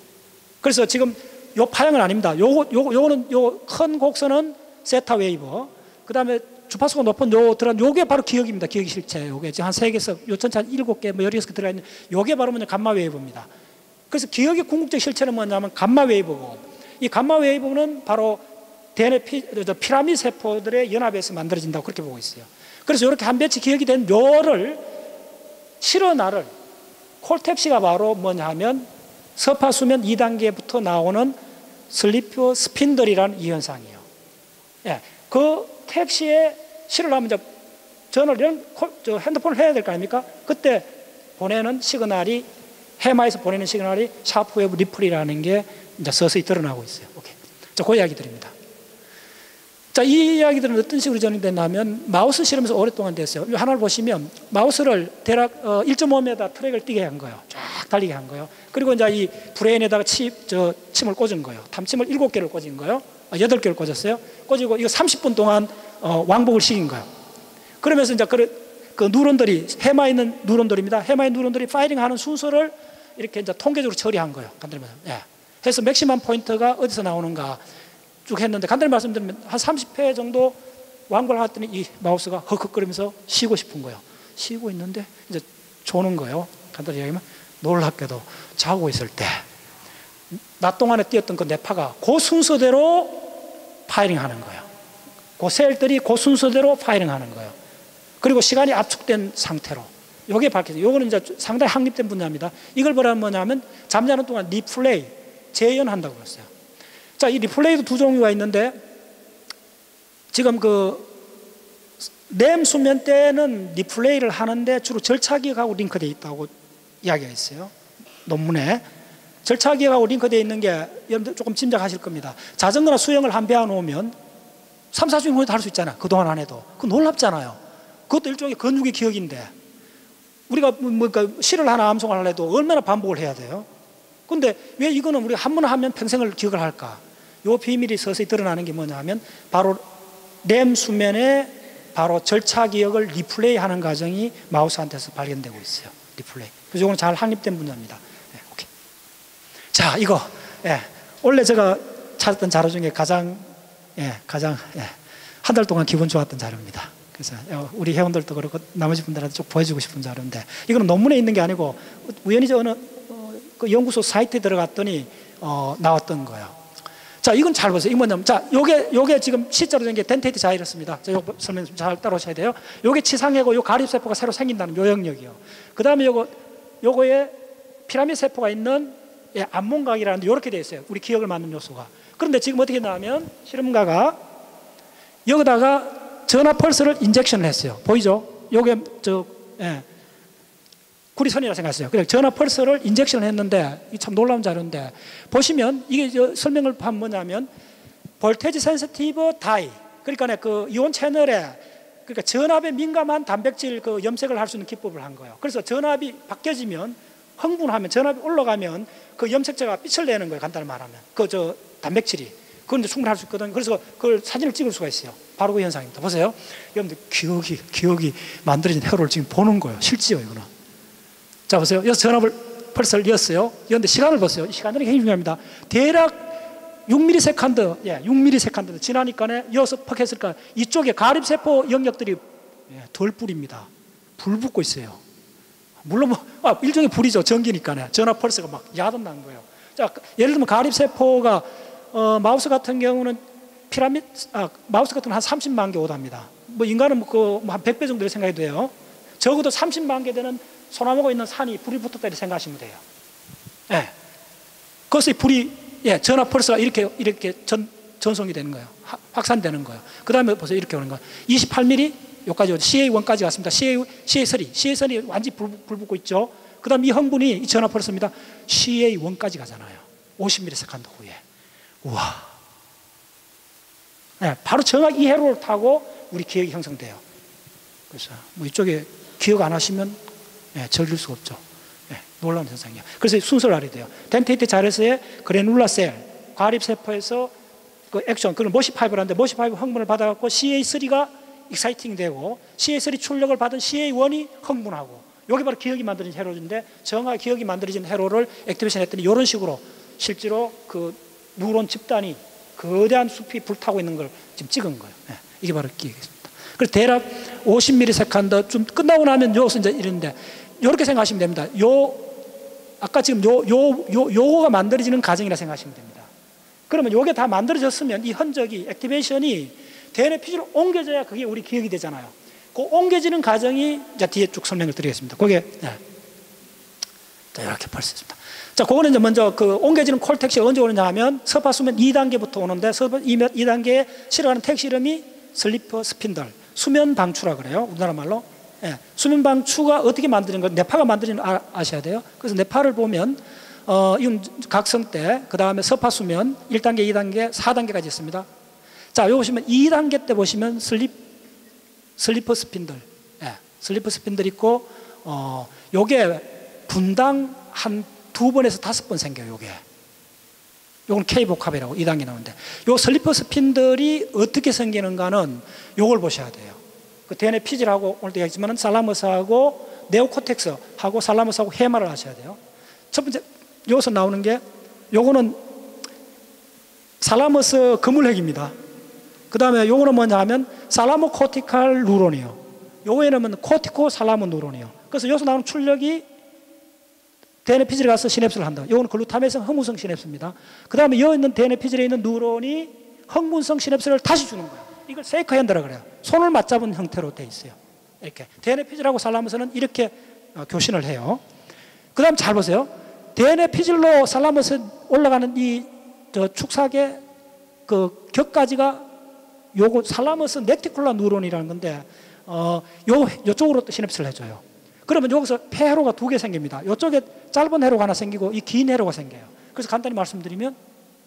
그래서 지금 요 파형은 아닙니다. 요거는 요 큰 곡선은 세타 웨이브. 그다음에 주파수가 높은 요게 바로 기억입니다. 기억의 실체. 요게 지금 한 3개에서 요 전체 한 7개 뭐 16개 들어 있는 요게 바로 뭐냐 감마 웨이브입니다. 그래서 기억의 궁극적 실체는 뭐냐면 감마 웨이브고 이 감마 웨이브는 바로 피라미드 세포들의 연합에서 만들어진다고 그렇게 보고 있어요. 그래서 이렇게 한 배치 기억이 된 요를 실어나를 콜텍시가 바로 뭐냐 하면 서파수면 2단계부터 나오는 슬리프 스핀들이라는 이 현상이에요. 예, 그 택시에 실으려면 이제 전화를 핸드폰을 해야 될 거 아닙니까? 그때 보내는 시그널이 해마에서 보내는 시그널이 샤프웨이브 리플이라는 게 이제 서서히 드러나고 있어요. 오케이. 자, 그 이야기들입니다. 자, 이 이야기들은 어떤 식으로 진행됐냐면 마우스 실험에서 오랫동안 됐어요. 하나를 보시면 마우스를 대략 1.5m 트랙을 뛰게 한 거예요. 쫙 달리게 한 거예요. 그리고 이제 이 브레인에다가 침을 꽂은 거예요. 탐침을 7개를 꽂은 거예요. 8개를 꽂았어요. 꽂고 이거 30분 동안 왕복을 시킨 거예요. 그러면서 이제 그 누런들이 해마에 있는 누런들입니다. 해마에 있는 누런들이 파이링하는 순서를 이렇게 이제 통계적으로 처리한 거예요. 간단히 말하면. 예. 해서 맥시멈 포인트가 어디서 나오는가 쭉 했는데 간단히 말씀드리면 한 30회 정도 왕복을 했더니 이 마우스가 헉헉거리면서 쉬고 싶은 거예요. 쉬고 있는데 이제 조는 거예요. 간단히 얘기하면 놀랍게도 자고 있을 때 낮 동안에 뛰었던 그 뇌파가 그 순서대로 파이링하는 거예요. 그 셀들이 그 순서대로 파이링하는 거예요. 그리고 시간이 압축된 상태로 이게 밝혀져요. 이거는 이제 상당히 확립된 분야입니다. 이걸 뭐냐면 잠자는 동안 리플레이, 재현한다고 그랬어요. 자, 이 리플레이도 두 종류가 있는데 지금 램 수면 때는 리플레이를 하는데 주로 절차기억하고 링크되어 있다고 이야기가 있어요. 논문에. 절차기억하고 링크되어 있는 게 여러분들 조금 짐작하실 겁니다. 자전거나 수영을 한 배워 놓으면 3, 4주 후에 할 수 있잖아요. 그동안 안 해도. 그거 놀랍잖아요. 그것도 일종의 근육의 기억인데 우리가 시를 하나 암송을 하려도 얼마나 반복을 해야 돼요? 근데 왜 이거는 우리가 한 번 하면 평생을 기억을 할까? 요 비밀이 서서히 드러나는 게 뭐냐 하면 바로 램 수면에 바로 절차 기억을 리플레이 하는 과정이 마우스한테서 발견되고 있어요. 리플레이. 그래서 이거는 잘 확립된 분야입니다. 네, 오케이. 자, 이거. 예, 원래 제가 찾았던 자료 중에 가장 한 달 동안 기분 좋았던 자료입니다. 그래서 우리 회원들도 그렇고 나머지 분들한테 쭉 보여주고 싶은 자료인데 이거는 논문에 있는 게 아니고 우연히 어느 그 연구소 사이트에 들어갔더니 나왔던 거예요. 자, 이건 잘 보세요. 이거 뭐냐면, 자, 요게 지금 C자로 된 게 덴테이트 자이러스입니다. 자, 요거 설명 좀 잘 따라오셔야 돼요. 요게 치상이고 요 가립세포가 새로 생긴다는 요 영역이요. 그 다음에 요거에 피라미드 세포가 있는 안몽각이라는데 요렇게 되어 있어요. 우리 기억을 만든 요소가. 그런데 지금 어떻게 했냐면 실험가가 여기다가 전화 펄스를 인젝션을 했어요. 보이죠? 요게 구리선이라 생각했어요. 그래 전화 펄스를 인젝션을 했는데 이 참 놀라운 자료인데 보시면 이게 설명을 하면 뭐냐면 볼테지 센시티브 다이 그러니까 그 이온 채널에 그러니까 전압에 민감한 단백질 그 염색을 할 수 있는 기법을 한 거예요. 그래서 전압이 바뀌어지면 흥분하면 전압이 올라가면 그 염색체가 빛을 내는 거예요. 간단히 말하면 단백질이 그건 충분히 할 수 있거든요. 그래서 그걸 사진을 찍을 수가 있어요. 바로 그 현상입니다. 보세요. 여러분들 기억이 만들어진 회로를 지금 보는 거예요. 실제요 이거는. 자 보세요. 여기서 전압을 펄스를 이었어요. 그런데 시간을 보세요. 시간이 굉장히 중요합니다. 대략 6ms, 6ms 지나니까 이어서 퍽 했을까 이쪽에 가립세포 영역들이 덜 불입니다. 불 붙고 있어요. 물론 일종의 불이죠. 전기니까 전압 펄스가 막 야단 난 거예요. 자, 예를 들면 가립세포가 마우스 같은 경우는 마우스 같은 경우는 한 30만 개 오답니다. 뭐 인간은 한 100배 정도 생각이 돼요. 적어도 30만 개 되는 소나무가 있는 산이 불이 붙었다 이렇게 생각하시면 돼요. 예. 그것이 불이 전압 펄스가 이렇게 전송이 되는 거예요. 확산되는 거예요. 그 다음에 보세요. 이렇게 오는 거예요. 28mm 여기까지 CA1까지 갔습니다. CA3이 완전히 불 붙고 있죠. 그 다음 이 흥분이 이 전압 펄스입니다. CA1까지 가잖아요. 50ms 후에. 우와. 예, 바로 정확히 이 회로를 타고 우리 기억이 형성돼요. 그래서 뭐 이쪽에 기억 안 하시면 예, 즐길 수가 없죠. 예, 놀라운 현상이에요. 그래서 순서를 알아야 돼요. 덴테이트 자료에서의 그래놀라 셀, 과립세포에서 그 액션, 그걸 모시5를 하는데 모시5 흥분을 받아갖고 CA3가 익사이팅 되고 CA3 출력을 받은 CA1이 흥분하고 여기 바로 기억이 만들어진 회로인데 정확히 기억이 만들어진 회로를 액티베이션 했더니 이런 식으로 실제로 그 뉴런 집단이 거대한 숲이 불타고 있는 걸 지금 찍은 거예요. 네, 이게 바로 기억이겠습니다. 그래서 대략 50ms 좀 끝나고 나면 여기서 이제 이런데 이렇게 생각하시면 됩니다. 아까 지금 요거가 만들어지는 과정이라 생각하시면 됩니다. 그러면 요게 다 만들어졌으면 이 흔적이 액티베이션이 DNA 피지로 옮겨져야 그게 우리 기억이 되잖아요. 그 옮겨지는 과정이 이제 뒤에 쭉 설명을 드리겠습니다. 그게 네. 자, 이렇게 볼 수 있습니다. 자, 그거는 이제 먼저 그 옮겨지는 콜택시 언제 오느냐 하면 서파수면 2단계부터 오는데 2단계에 실어가는 택시 이름이 슬리퍼 스핀들, 수면 방추라 그래요. 우리나라 말로. 예, 수면 방추가 어떻게 만드는 거, 뇌파가 만드는 거 아셔야 돼요. 그래서 뇌파를 보면 이건 각성대, 그 다음에 서파수면 1단계, 2단계, 4단계까지 있습니다. 자, 여기 보시면 2단계 때 보시면 슬리퍼 스핀들, 예, 슬리퍼 스핀들 있고 요게 분당 한 2번에서 5번 생겨요. 요건 K복합이라고 2단계 나오는데 요 슬리퍼 스핀들이 어떻게 생기는가는 요걸 보셔야 돼요. 그 DNA 피질하고 오늘도 얘기했지만 살라머스하고 네오코텍스하고 살라머스하고 해마를 하셔야 돼요. 첫 번째 여기서 나오는 게 요거는 살라머스 그물핵입니다. 그 다음에 요거는 뭐냐 하면 살라모코티칼 뉴런이에요. 요거에는 코티코 살라모 뉴런이에요. 그래서 여기서 나오는 출력이 DNA 피질에 가서 시냅스를 한다. 이거는 글루타메성 흥분성 시냅스입니다. 그 다음에 여기 있는 DNA 피질에 있는 뉴런이 흥분성 시냅스를 다시 주는 거예요. 이걸 세이크 핸드라고 그래요. 손을 맞잡은 형태로 돼 있어요. 이렇게 DNA 피질하고 살라머스는 이렇게 교신을 해요. 그 다음 잘 보세요. DNA 피질로 살라머스 올라가는 이 축삭의 그 격까지가 요거 살라머스 넥티쿨라 뉴런이라는 건데 요쪽으로 또 시냅스를 해줘요. 그러면 여기서 폐회로가 2개 생깁니다. 이쪽에 짧은 회로가 하나 생기고 이 긴 회로가 생겨요. 그래서 간단히 말씀드리면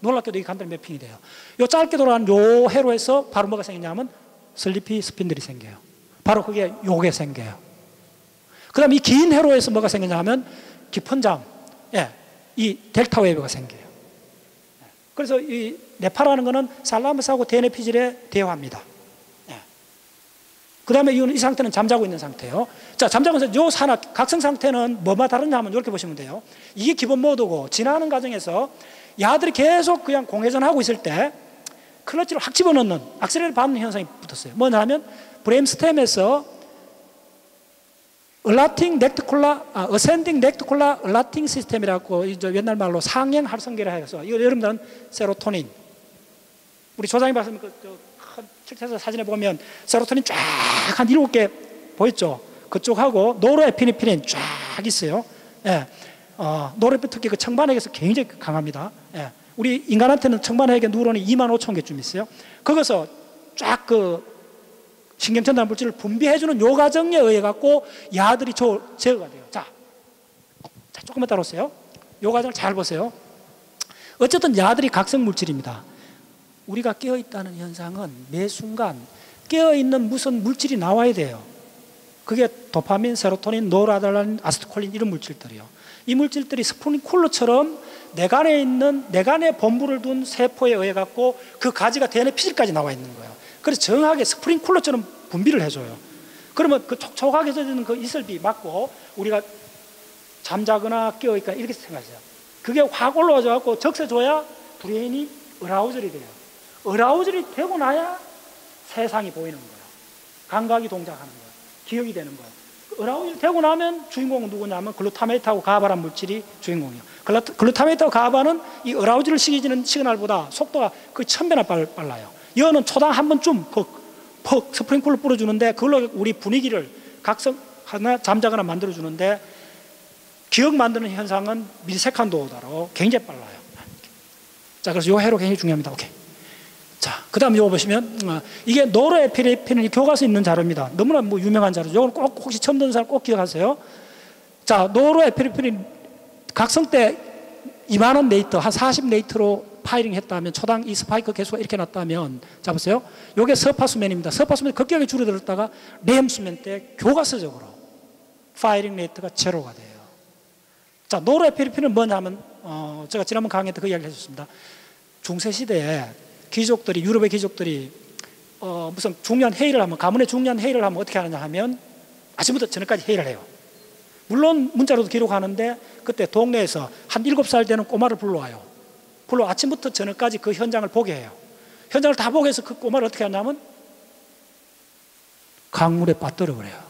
놀랍게도 이게 간단히 매핑이 돼요. 요 짧게 돌아가는 요 회로에서 바로 뭐가 생기냐면 슬리피 스핀들이 생겨요. 바로 그게 요게 생겨요. 그 다음에 이 긴 회로에서 뭐가 생기냐면 깊은 잠, 예, 이 델타 웨이브가 생겨요. 그래서 이 네파라는 거는 살라머스하고 DNA 피질의 대화입니다. 그 다음에 이 상태는 잠자고 있는 상태예요. 자, 잠자고 있는 요 산화 각성 상태는 뭐만 다르냐 하면 이렇게 보시면 돼요. 이게 기본 모드고 지나는 과정에서 야들이 계속 그냥 공회전하고 있을 때 클러치를 확 집어넣는 악셀레를 밟는 현상이 붙었어요. 뭐냐 하면 브레임스템에서 어센딩 넥트콜라 얼라팅 시스템이라고 옛날 말로 상행 활성계라 해서 이거 여러분들은 세로토닌, 우리 조장이 봤으면 칠태서 사진에 보면 세로토닌 쫙 한 7개 보였죠? 그쪽하고 노르에피네프린 쫙 있어요. 예. 노르에피네프린 특히 그 청반핵에서 굉장히 강합니다. 예. 우리 인간한테는 청반핵의 뉴런이 25,000개쯤 있어요. 거기서 쫙 그 신경전달 물질을 분비해주는 요 과정에 의해 갖고 야들이 제어가 돼요. 자, 조금만 따라오세요. 요 과정을 잘 보세요. 어쨌든 야들이 각성 물질입니다. 우리가 깨어있다는 현상은 매 순간 깨어있는 무슨 물질이 나와야 돼요. 그게 도파민, 세로토닌, 노르아드레날린, 아세틸콜린 이런 물질들이요. 이 물질들이 스프링쿨러처럼 내간에 본부를 둔 세포에 의해 갖고 그 가지가 DNA 피질까지 나와 있는 거예요. 그래서 정확하게 스프링쿨러처럼 분비를 해줘요. 그러면 그 촉촉하게 젖는 그 이슬비 맞고 우리가 잠자거나 깨어있거나 이렇게 생각하세요. 그게 확 올라와서 갖고 적셔줘야 브레인이 어라우절이 돼요. 어라우절이 되고 나야 세상이 보이는 거예요. 감각이 동작하는 거예요. 기억이 되는 거예요. 어라우절이 되고 나면 주인공은 누구냐면 글루타메이트하고 가바란 물질이 주인공이에요. 글루타메이트하고 가바는 이 어라우절을 시키는 시그널보다 속도가 거의 1000배나 빨라요. 이거는 초당 한 번쯤 퍽 스프링쿨을 뿌려주는데 그걸로 우리 분위기를 각성하거나 잠자거나 만들어주는데 기억 만드는 현상은 밀세컨드로 굉장히 빨라요. 자, 그래서 이 회로 굉장히 중요합니다. 오케이. 자, 그 다음 이거 보시면 이게 노르에피네프린이 교과서에 있는 자료입니다. 너무나 뭐 유명한 자료죠. 이건 꼭 혹시 처음 듣는 사람 꼭 기억하세요. 자, 노르에피네프린 각성 때 2만원 네이터 한 40 네이트로 파이링 했다면 초당 이 스파이크 개수가 이렇게 났다면 자 보세요. 이게 서파수면입니다. 서파수면 급격하게 줄어들었다가 램수면 때 교과서적으로 파이링 레이트가 제로가 돼요. 자, 노르에피네프린은 뭐냐면 제가 지난번 강의 때 그 이야기를 해줬습니다. 중세시대에 귀족들이, 유럽의 귀족들이 무슨 중요한 회의를 하면, 가문의 중요한 회의를 하면 어떻게 하느냐 하면 아침부터 저녁까지 회의를 해요. 물론 문자로도 기록하는데 그때 동네에서 한 7살 되는 꼬마를 불러와요. 불러 아침부터 저녁까지 그 현장을 보게 해요. 현장을 다 보게 해서 그 꼬마를 어떻게 하냐면 강물에 빠뜨려 버려요.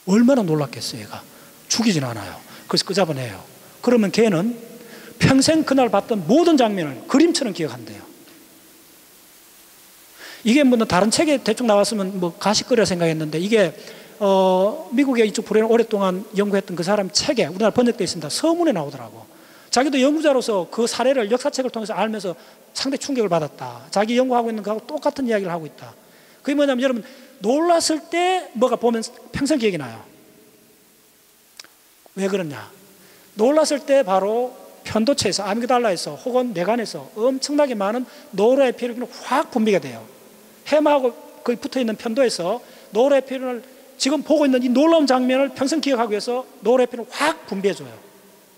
얼마나 놀랐겠어요. 얘가 죽이진 않아요. 그래서 끄잡아내요. 그러면 걔는 평생 그날 봤던 모든 장면을 그림처럼 기억한대요. 이게 뭐 다른 책에 대충 나왔으면 뭐 가십거리라 생각했는데 이게 미국의 이쪽 불에는 오랫동안 연구했던 그 사람 책에 우리나라 번역되어 있습니다. 서문에 나오더라고. 자기도 연구자로서 그 사례를 역사책을 통해서 알면서 상당히 충격을 받았다. 자기 연구하고 있는 거하고 똑같은 이야기를 하고 있다. 그게 뭐냐면 여러분 놀랐을 때 뭐가 보면 평생 기억이 나요. 왜 그러냐? 놀랐을 때 바로 편도체에서 아미그달라에서 혹은 뇌간에서 엄청나게 많은 노르에피네프린이 확 분비가 돼요. 해마하고 거의 붙어있는 편도에서 노르에피네프린을 지금 보고 있는 이 놀라운 장면을 평생 기억하기 위해서 노르에피네프린을 확 분비해줘요.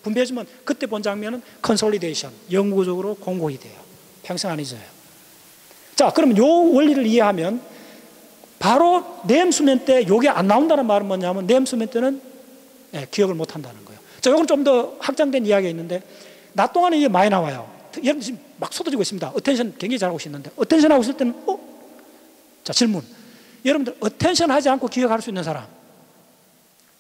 분비해주면 그때 본 장면은 컨솔리데이션, 영구적으로 공고히 돼요. 평생 안 잊어요. 자, 그러면 요 원리를 이해하면 바로 램수면 때 요게 안 나온다는 말은 뭐냐면 램수면 때는 기억을 못 한다는 거예요. 자, 요건 좀 더 확장된 이야기가 있는데 낮 동안에 이게 많이 나와요. 여러분 지금 막 쏟아지고 있습니다. 어텐션 굉장히 잘하고 있는데 어텐션 하고 있을 때는 자, 질문. 여러분들 어텐션 하지 않고 기억할 수 있는 사람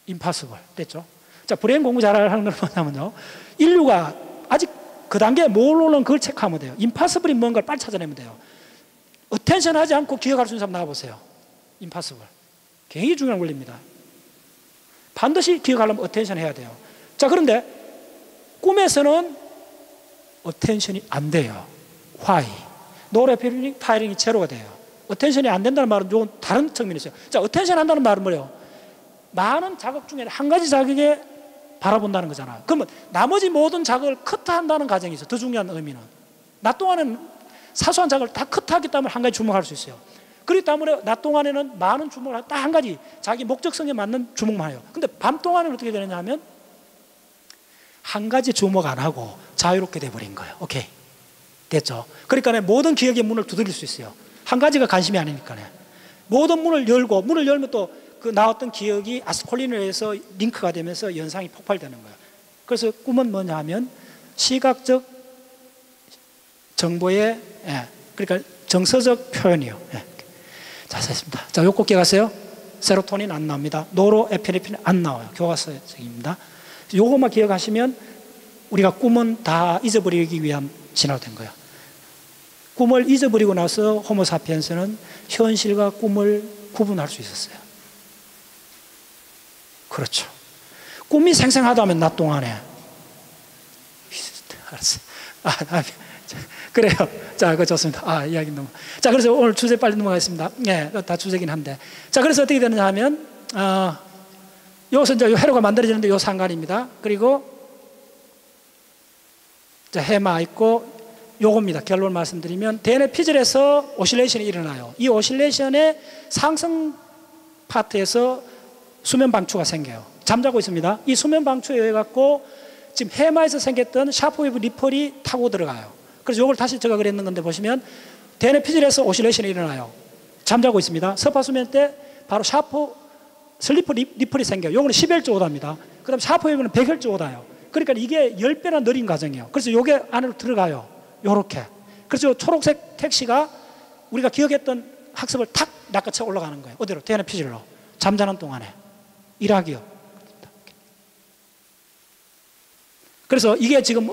임파서블 됐죠? 자, 브레인 공부 잘하는 건 뭐냐면요, 인류가 아직 그 단계에 모르는 그걸 체크하면 돼요. 임파서블이 뭔가를 빨리 찾아내면 돼요. 어텐션 하지 않고 기억할 수 있는 사람 나와보세요. 임파서블. 굉장히 중요한 원리입니다. 반드시 기억하려면 어텐션 해야 돼요. 자, 그런데 꿈에서는 어텐션이 안 돼요. Why? 노르에피네프린 파이링이 제로가 돼요. 어텐션이 안 된다는 말은 조금 다른 측면이 있어요. 자, 어텐션 한다는 말은 뭐예요? 많은 자극 중에 한 가지 자극에 바라본다는 거잖아요. 그러면 나머지 모든 자극을 커트한다는 과정이 있어요. 더 중요한 의미는 낮 동안에는 사소한 자극을 다 커트하기 때문에 한 가지 주목할 수 있어요. 그렇기 때문에 낮 동안에는 많은 주목을 딱 한 가지 자기 목적성에 맞는 주목만 해요. 근데 밤 동안에는 어떻게 되느냐 하면 한 가지 주목 안 하고 자유롭게 돼버린 거예요. 오케이, 됐죠? 그러니까 모든 기억의 문을 두드릴 수 있어요. 한 가지가 관심이 아니니까. 모든 문을 열고, 문을 열면 또 그 나왔던 기억이 아스콜린에 의해서 링크가 되면서 연상이 폭발되는 거예요. 그래서 꿈은 뭐냐 하면 시각적 정보의 그러니까 정서적 표현이요. 자, 됐습니다. 자, 요거 기억하세요. 세로토닌 안 나옵니다. 노르에피네프린 안 나와요. 교과서적입니다. 요거만 기억하시면 우리가 꿈은 다 잊어버리기 위한 진화된 거예요. 꿈을 잊어버리고 나서 호모사피엔스는 현실과 꿈을 구분할 수 있었어요. 그렇죠. 꿈이 생생하다면 낮 동안에 알았어요. 그래요. 자, 그 좋습니다. 이야기 너무. 자, 그래서 오늘 주제 빨리 넘어가겠습니다. 다 주제긴 한데. 자, 그래서 어떻게 되느냐 하면 여기서 이제 회로가 만들어지는데 요 상관입니다. 그리고 자, 해마 있고 요겁니다. 결론 말씀드리면 DNA 피질에서 오실레이션이 일어나요. 이 오실레이션의 상승 파트에서 수면 방추가 생겨요. 잠자고 있습니다. 이 수면 방추에 의해 갖고 지금 해마에서 생겼던 샤프웨이브 리펄이 타고 들어가요. 그래서 이걸 다시 제가 그랬는 건데 보시면 DNA 피질에서 오실레이션이 일어나요. 잠자고 있습니다. 서파수면 때 바로 슬리퍼 리펄이 생겨요. 이거는 10Hz 오다입니다. 그 다음 샤프웨이브는 100Hz 오다요. 그러니까 이게 10배나 느린 과정이에요. 그래서 이게 안으로 들어가요. 요렇게. 그래서 초록색 택시가 우리가 기억했던 학습을 탁 낚아쳐 올라가는 거예요. 어디로? DNA 피질로. 잠자는 동안에. 일하기요. 그래서 이게 지금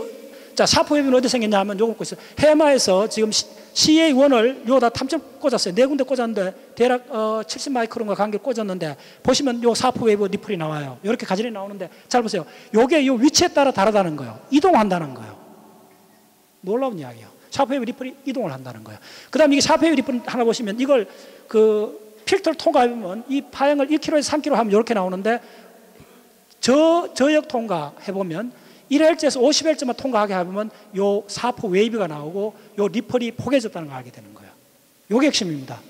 자, 샤프웨이브는 어디 생겼냐 하면 요거 있어요. 해마에서 지금 CA1을 요다 탐정 꽂았어요. 네 군데 꽂았는데 대략 70 마이크론과 관계를 꽂았는데 보시면 요 샤프웨이브 리플이 나와요. 이렇게 가지런히 나오는데 잘 보세요. 요게 요 위치에 따라 다르다는 거예요. 이동한다는 거예요. 놀라운 이야기예요. 샤프웨이브 리플이 이동을 한다는 거예요. 그 다음에 이게 샤프웨이브 리플 하나 보시면 이걸 그 필터를 통과해보면 이 파형을 1km에서 3km 하면 이렇게 나오는데 저역 통과해보면 1Hz에서 50Hz만 통과하게 하면 요 사포 웨이브가 나오고 요 리플이 포개졌다는 걸 알게 되는 거예요. 요게 핵심입니다.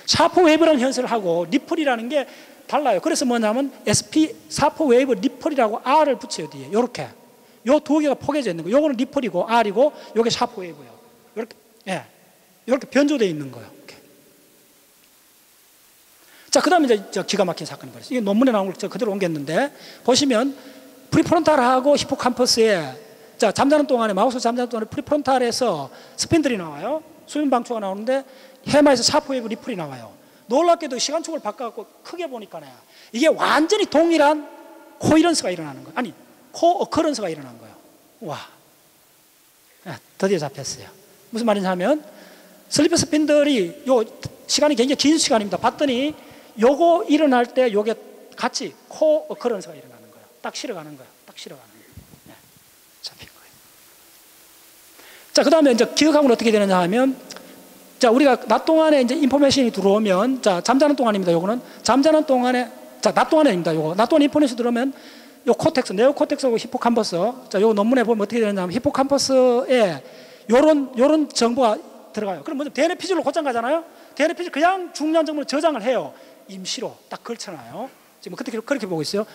사포 웨이브라는 현상을 하고 리플이라는 게 달라요. 그래서 뭐냐면 SP 사포 웨이브 리플이라고 R을 붙여요. 뒤에 요렇게 요 두 개가 포개져 있는 거예요. 요거는 리플이고 R이고 요게 사포 웨이브예요. 요렇게, 예, 요렇게 변조되어 있는 거예요. 이렇게. 자, 그 다음에 이제 기가 막힌 사건이 벌어졌어요. 이게 논문에 나온 걸 제가 그대로 옮겼는데, 보시면 프리프론탈하고 히포캄퍼스에, 자, 잠자는 동안에, 마우스 잠자는 동안에 프리프론탈에서 스핀들이 나와요. 수면 방초가 나오는데 해마에서 사포웨이브 리플이 나와요. 놀랍게도 시간축을 바꿔갖고 크게 보니까요, 이게 완전히 동일한 코이런스가 일어나는 거예요. 아니, 코어커런스가 일어난 거예요. 와, 드디어 잡혔어요. 무슨 말이냐 하면 슬리퍼 스핀들이 요 시간이 굉장히 긴 시간입니다. 봤더니 요거 일어날 때 요게 같이 코어커런스가 일어나는 거예요. 딱 실어가는 거예요. 딱 실어가는 거예요. 네, 잡힌 거예요. 자, 그 다음에 이제 기억하면 어떻게 되느냐 하면, 자, 우리가 낮 동안에 이제 인포메이션이 들어오면, 자, 잠자는 동안입니다. 요거는 잠자는 동안에, 자, 낮 동안입니다. 요거 낮 동안에 인포메이션이 들어오면 요 코텍스, 네오코텍스하고 히포캄퍼스, 자, 요 논문에 보면 어떻게 되느냐 하면 히포캄퍼스에 요런 정보가 들어가요. 그럼 먼저 DNA 피질로 곧장 가잖아요. DNA 피질 그냥 중요한 정보를 저장을 해요. 임시로 딱 걸쳐놔요. 지금 그렇게 보고 있어요.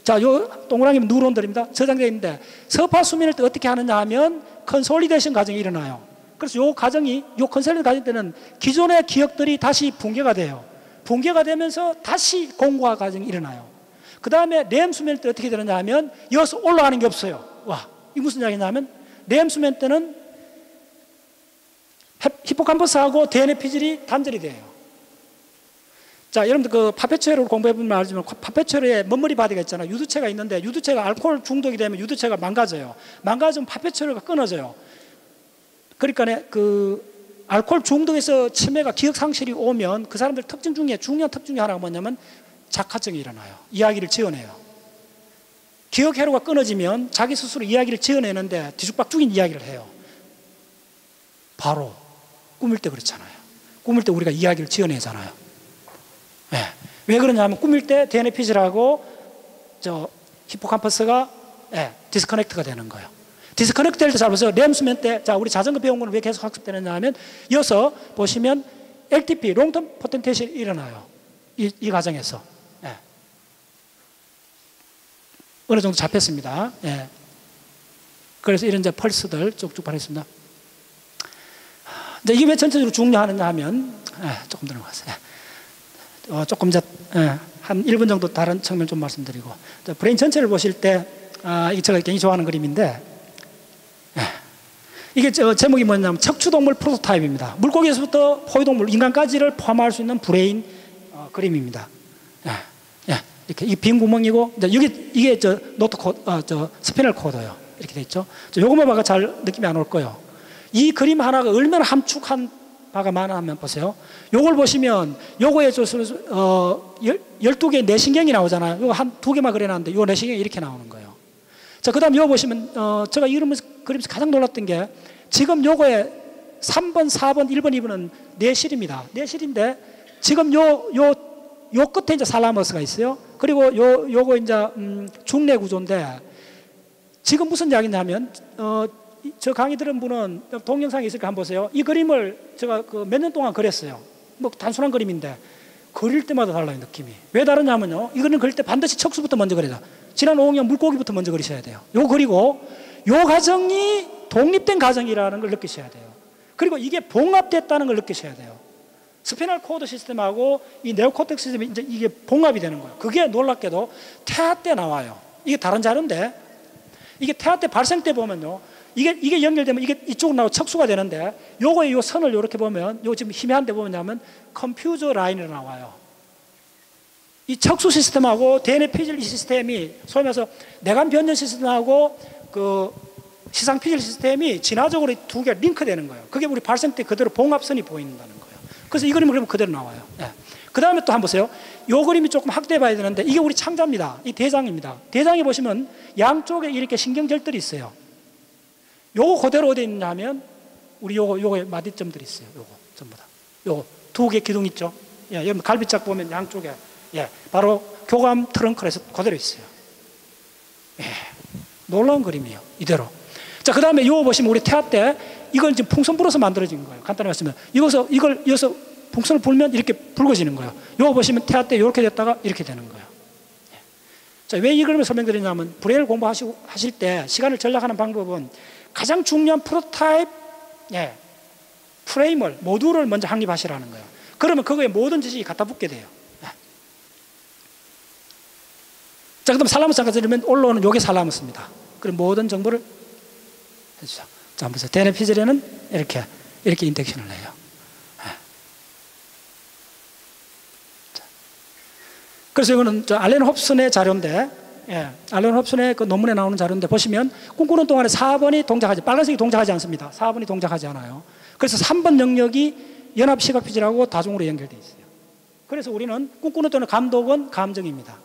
자, 요 동그라미 뉴런들입니다. 저장되어 있는데 서파 수면일 때 어떻게 하느냐 하면 컨솔리데이션 과정이 일어나요. 그래서 요 과정이, 요 컨솔리데이션 과정 때는 기존의 기억들이 다시 붕괴가 돼요. 붕괴가 되면서 다시 공고화 과정이 일어나요. 그 다음에 렘 수면일 때 어떻게 되느냐 하면 이어서 올라가는 게 없어요. 와, 이게 무슨 이야기냐 하면 렘 수면 때는 히포캄퍼스하고 DNA 피질이 단절이 돼요. 자, 여러분들 그 파페츄어를 공부해보면 알지만 파페츄어에 먼머리 바디가 있잖아요. 유두체가 있는데 유두체가 알코올 중독이 되면 유두체가 망가져요. 망가지면 파페츄어가 끊어져요. 그러니까 그 알코올 중독에서 치매가 기억 상실이 오면 그 사람들 특징 중에 중요한 특징 중에 하나가 뭐냐면 자카증이 일어나요. 이야기를 지어내요. 기억 회로가 끊어지면 자기 스스로 이야기를 지어내는데 뒤죽박죽인 이야기를 해요. 바로 꿈일 때 그렇잖아요. 꿈일 때 우리가 이야기를 지어내잖아요. 네. 왜 그러냐면 꿈일 때 DNA 피질하고 저 히포캄퍼스가 디스커넥트가 되는 거예요. 디스커넥트 될 때 잘 보세요. 렘 수면 때, 자, 우리 자전거 배운 거는 왜 계속 학습되느냐 하면 이어서 보시면 LTP, 롱텀 포텐테이션이 일어나요. 이 과정에서. 네. 어느 정도 잡혔습니다. 네. 그래서 이런 이제 펄스들 쭉쭉 보냈습니다. 이제 이게 왜 전체적으로 중요하느냐 하면, 조금 더 넘어갔어요. 조금 이제, 한 1분 정도 다른 측면 좀 말씀드리고, 브레인 전체를 보실 때, 이게 제가 굉장히 좋아하는 그림인데, 이게 제목이 뭐냐면 척추동물 프로토타입입니다. 물고기에서부터 포유동물, 인간까지를 포함할 수 있는 브레인 그림입니다. 이렇게 이 빈 구멍이고, 이게 노트 코드, 스피널 코드예요. 이렇게 돼 있죠. 요것만 봐가 잘 느낌이 안 올 거예요. 이 그림 하나가 얼마나 함축한 바가 많아 하면 보세요. 요걸 보시면 요거에 12개의 내신경이 나오잖아요. 요거 한 2개만 그려놨는데 요 내신경이 이렇게 나오는 거예요. 자, 그 다음 요거 보시면 제가 이 그림에서 가장 놀랐던 게 지금 요거에 3번, 4번, 1번, 2번은 내실입니다. 내실인데 지금 요 끝에 이제 살라머스가 있어요. 그리고 요거 이제 중내 구조인데 지금 무슨 이야기냐면 저 강의 들은 분은 동영상이 있을까 한번 보세요. 이 그림을 제가 몇 년 동안 그렸어요. 뭐 단순한 그림인데 그릴 때마다 달라요, 느낌이. 왜 다르냐면요, 이거는 그릴 때 반드시 척수부터 먼저 그려야 돼요. 지난 5학년 물고기부터 먼저 그리셔야 돼요. 요 그리고 요 과정이 독립된 과정이라는 걸 느끼셔야 돼요. 그리고 이게 봉합됐다는 걸 느끼셔야 돼요. 스피널 코드 시스템하고 이 네오코텍스 시스템이 이제 이게 봉합이 되는 거예요. 그게 놀랍게도 태아 때 나와요. 이게 다른 자료인데 이게 태아 때 발생 때 보면요, 이게 연결되면 이게 이쪽으로 나오고 척수가 되는데 요거의 요 선을 이렇게 보면 요 지금 희미한 데 보면 컴퓨터 라인으로 나와요. 이 척수 시스템하고 DNA 피질 시스템이 소위 말해서 내관 변전 시스템하고 그 시상 피질 시스템이 진화적으로 두 개가 링크되는 거예요. 그게 우리 발생 때 그대로 봉합선이 보인다는 거예요. 그래서 이 그림을 그러면 그대로 나와요. 네. 그 다음에 또 한번 보세요. 요 그림이 조금 확대해 봐야 되는데 이게 우리 창자입니다. 이 대장입니다. 대장에 보시면 양쪽에 이렇게 신경절들이 있어요. 요거 그대로 어디 있냐 하면 우리 요거에 마디점들이 있어요. 요거 전부 다. 요거 2개 기둥 있죠. 예, 여러분 갈비짝 보면 양쪽에 바로 교감 트렁크에서 그대로 있어요. 예. 놀라운 그림이에요. 이대로. 자, 그 다음에 이거 보시면 우리 태아 때 이걸 지금 풍선 불어서 만들어진 거예요. 간단히 말씀드리면. 이걸 이어서 풍선을 불면 이렇게 붉어지는 거예요. 이거 보시면 태아 때 이렇게 됐다가 이렇게 되는 거예요. 자, 왜 이 그림을 설명드리냐면 브레일 공부하실 때 시간을 절약하는 방법은 가장 중요한 프로타입, 프레임을, 모듈을 먼저 확립하시라는 거예요. 그러면 그거에 모든 지식이 갖다 붙게 돼요. 자, 그다음 살라무스 잠깐 드리면 올라오는 요게 살라무스입니다. 그럼 모든 정보를 해주죠. 자, 한번 보세요. 데네 피젤에는 이렇게 인텍션을 해요. 그래서 이거는 알렌 홉슨의 자료인데, 알렌 홉슨의 그 논문에 나오는 자료인데 보시면 꿈꾸는 동안에 4번이 동작하지, 빨간색이 동작하지 않습니다. 4번이 동작하지 않아요. 그래서 3번 영역이 연합시각피질하고 다중으로 연결되어 있어요. 그래서 우리는 꿈꾸는 동안 감독은 감정입니다.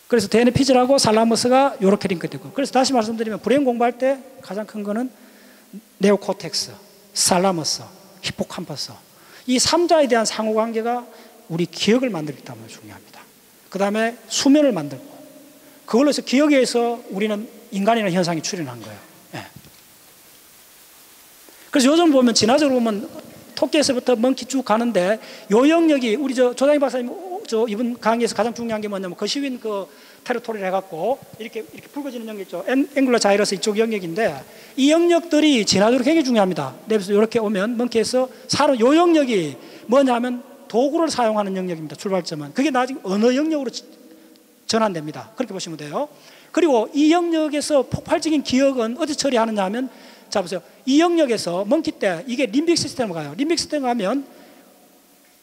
그래서 데네 피즐하고 살라머스가 이렇게 링크되고, 그래서 다시 말씀드리면 브레인 공부할 때 가장 큰 거는 네오코텍스, 살라머스, 히포캄퍼스, 이 3자에 대한 상호관계가 우리 기억을 만들기 때문에 중요합니다. 그 다음에 수면을 만들고, 그걸로 해서 기억에 의해서 우리는 인간이라는 현상이 출현한 거예요. 그래서 요즘 보면 진화적으로 보면 토끼에서부터 먼키 쭉 가는데 요 영역이 우리 조장희 박사님 이번 강의에서 가장 중요한 게 뭐냐면 거시윈 그 테리토리를 해갖고 이렇게 붉어지는 영역 있죠. 앵글러 자이러스 이쪽 영역인데 이 영역들이 진화적으로 굉장히 중요합니다. 그래서 이렇게 오면 먼키에서 사람 요 영역이 뭐냐면 도구를 사용하는 영역입니다. 출발점은. 그게 나중에 언어 영역으로 전환됩니다. 그렇게 보시면 돼요. 그리고 이 영역에서 폭발적인 기억은 어디 처리하느냐 하면, 자 보세요. 이 영역에서 먼키 때 이게 림빅 시스템으로 가요. 림빅 시스템 가면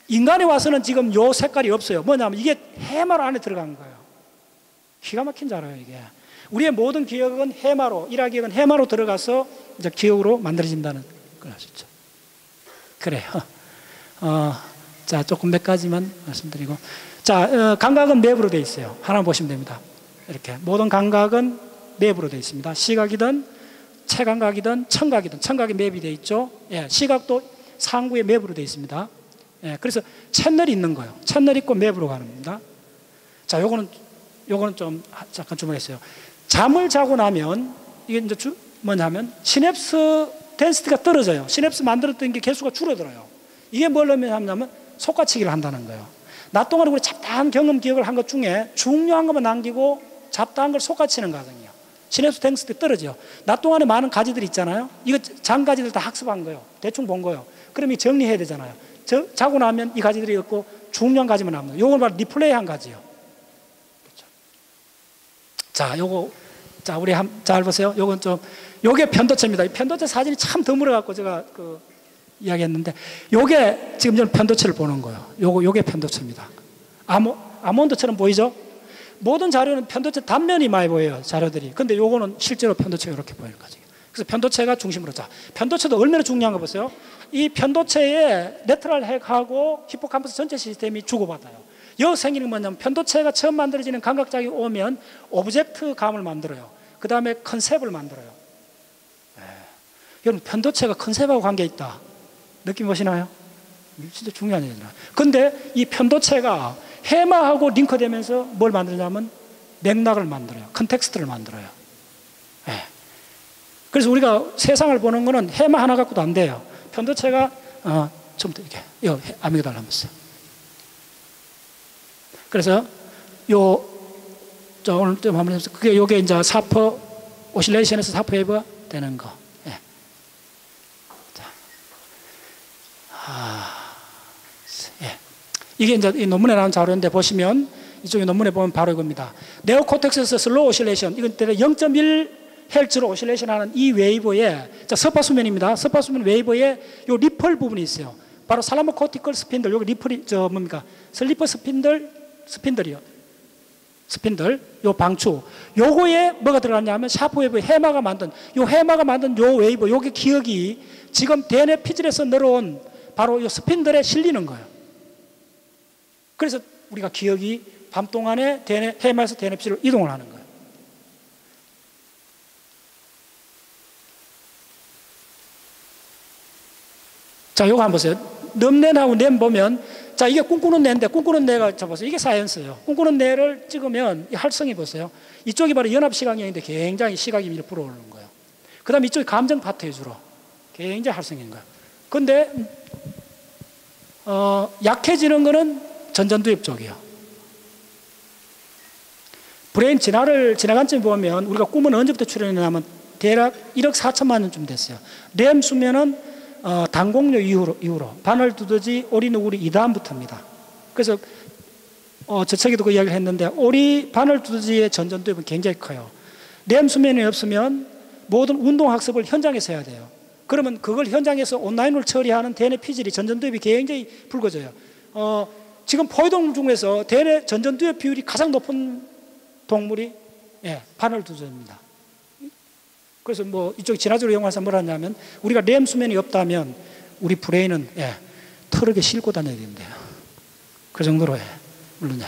인간에 와서는 지금 요 색깔이 없어요. 뭐냐면 이게 해마로 안에 들어간 거예요. 기가 막힌 줄 알아요, 이게. 우리의 모든 기억은 해마로, 일화 기억은 해마로 들어가서 이제 기억으로 만들어진다는 걸 아시죠? 그래요. 자, 조금 몇 가지만 말씀드리고. 자, 감각은 맵으로 되어 있어요. 하나 보시면 됩니다. 이렇게. 모든 감각은 맵으로 되어 있습니다. 시각이든, 체감각이든, 청각이든, 청각이 맵이 되어 있죠. 시각도 상부에 맵으로 되어 있습니다. 그래서 채널이 있는 거예요. 채널 있고 맵으로 가는 겁니다. 자, 요거는 좀 잠깐 주목했어요. 잠을 자고 나면 이게 이제 뭐냐면 시냅스 덴시티가 떨어져요. 시냅스 만들었던 게 개수가 줄어들어요. 이게 뭘 의미하냐면 속가치기를 한다는 거예요. 낮 동안에 우리 잡다한 경험 기억을 한 것 중에 중요한 것만 남기고 잡다한 걸 속가치는 과정이에요. 시냅스 덴시티 떨어져요. 낮 동안에 많은 가지들이 있잖아요. 이거 장가지들 다 학습한 거예요. 대충 본 거예요. 그럼 이 정리해야 되잖아요. 자고 나면 이 가지들이 없고 중요한 가지만 남는 거예요. 요걸 바로 리플레이한 가지요. 그렇죠. 자, 자, 우리 잘 보세요. 요게 편도체입니다. 이 편도체 사진이 참 드물어갖고 제가 이야기했는데, 요게 지금 저는 편도체를 보는 거예요. 요게 편도체입니다. 아몬드처럼 보이죠? 모든 자료는 편도체 단면이 많이 보여요, 자료들이. 근데 요거는 실제로 편도체가 이렇게 보이는 거죠. 그래서 편도체가 중심으로. 자, 편도체도 얼마나 중요한 거 보세요. 이 편도체에 레터럴 핵하고 히포캄퍼스 전체 시스템이 주고받아요. 여기 생기는 건 뭐냐면 편도체가 처음 만들어지는 감각작이 오면 오브젝트 감을 만들어요. 그 다음에 컨셉을 만들어요. 여러분, 편도체가 컨셉하고 관계 있다. 느낌 오시나요? 진짜 중요한 얘기잖아요. 근데 이 편도체가 해마하고 링크되면서 뭘 만들냐면 맥락을 만들어요. 컨텍스트를 만들어요. 그래서 우리가 세상을 보는 거는 해마 하나 갖고도 안 돼요. 편도체가 좀 더 이렇게 아미그달라 한번 보세요. 그래서 오늘 좀 한번 해보세요. 그게 요게 이제 사퍼 오실레이션에서 사퍼 웨이브가 되는 거. 이게 이제 이 논문에 나온 자료인데 보시면 이쪽에 논문에 보면 바로 이겁니다. 네오코텍스에서 슬로우 오실레이션, 이건 0.1Hz로 오실레이션 하는 이 웨이브에, 자, 서파수면입니다. 서파수면 웨이브에 요 리펄 부분이 있어요. 바로 살라모 코티컬 스핀들, 여기 리펄이 뭡니까? 슬리퍼 스핀들이요. 스핀들, 요 방추. 요거에 뭐가 들어갔냐면 샤프 웨이브 해마가 만든 요 웨이브, 요게 기억이 지금 대뇌 피질에서 늘어온 바로 요 스핀들에 실리는 거예요. 그래서 우리가 기억이 밤 동안에 해마에서 대뇌 피질로 이동을 하는 거예요. 자, 요거 한번 보세요. 넘넨하고 렘 보면 자, 이게 꿈꾸는 뇌인데, 꿈꾸는 뇌가, 자, 보세요. 이게 사이언스예요. 꿈꾸는 뇌를 찍으면 이 활성이 보세요. 이쪽이 바로 연합시각형인데 굉장히 시각이 밀어 불어오르는 거예요. 그 다음에 이쪽이 감정 파트에 주로 굉장히 활성인 거예요. 근데, 약해지는 거는 전전두엽 쪽이에요. 브레인 진화관점에 보면 우리가 꿈은 언제부터 출현했냐면 대략 1억 4천만 년쯤 됐어요. 렘 수면은 단공뇨 이후로 바늘 두더지, 오리, 너구리 이 다음부터입니다. 그래서 저 책에도 그 이야기를 했는데 오리, 바늘 두더지의 전전두엽은 굉장히 커요. 렘 수면이 없으면 모든 운동학습을 현장에서 해야 돼요. 그러면 그걸 현장에서 온라인으로 처리하는 대뇌 피질이 전전두엽이 굉장히 붉어져요. 지금 포유동 중에서 대뇌 전전두엽 비율이 가장 높은 동물이 바늘 두더지입니다. 그래서 뭐 이쪽 진화적으로 연구해서 뭐라 하냐면 우리가 렘 수면이 없다면 우리 브레인은 트럭에 싣고 다녀야 된대요. 그 정도로 물론.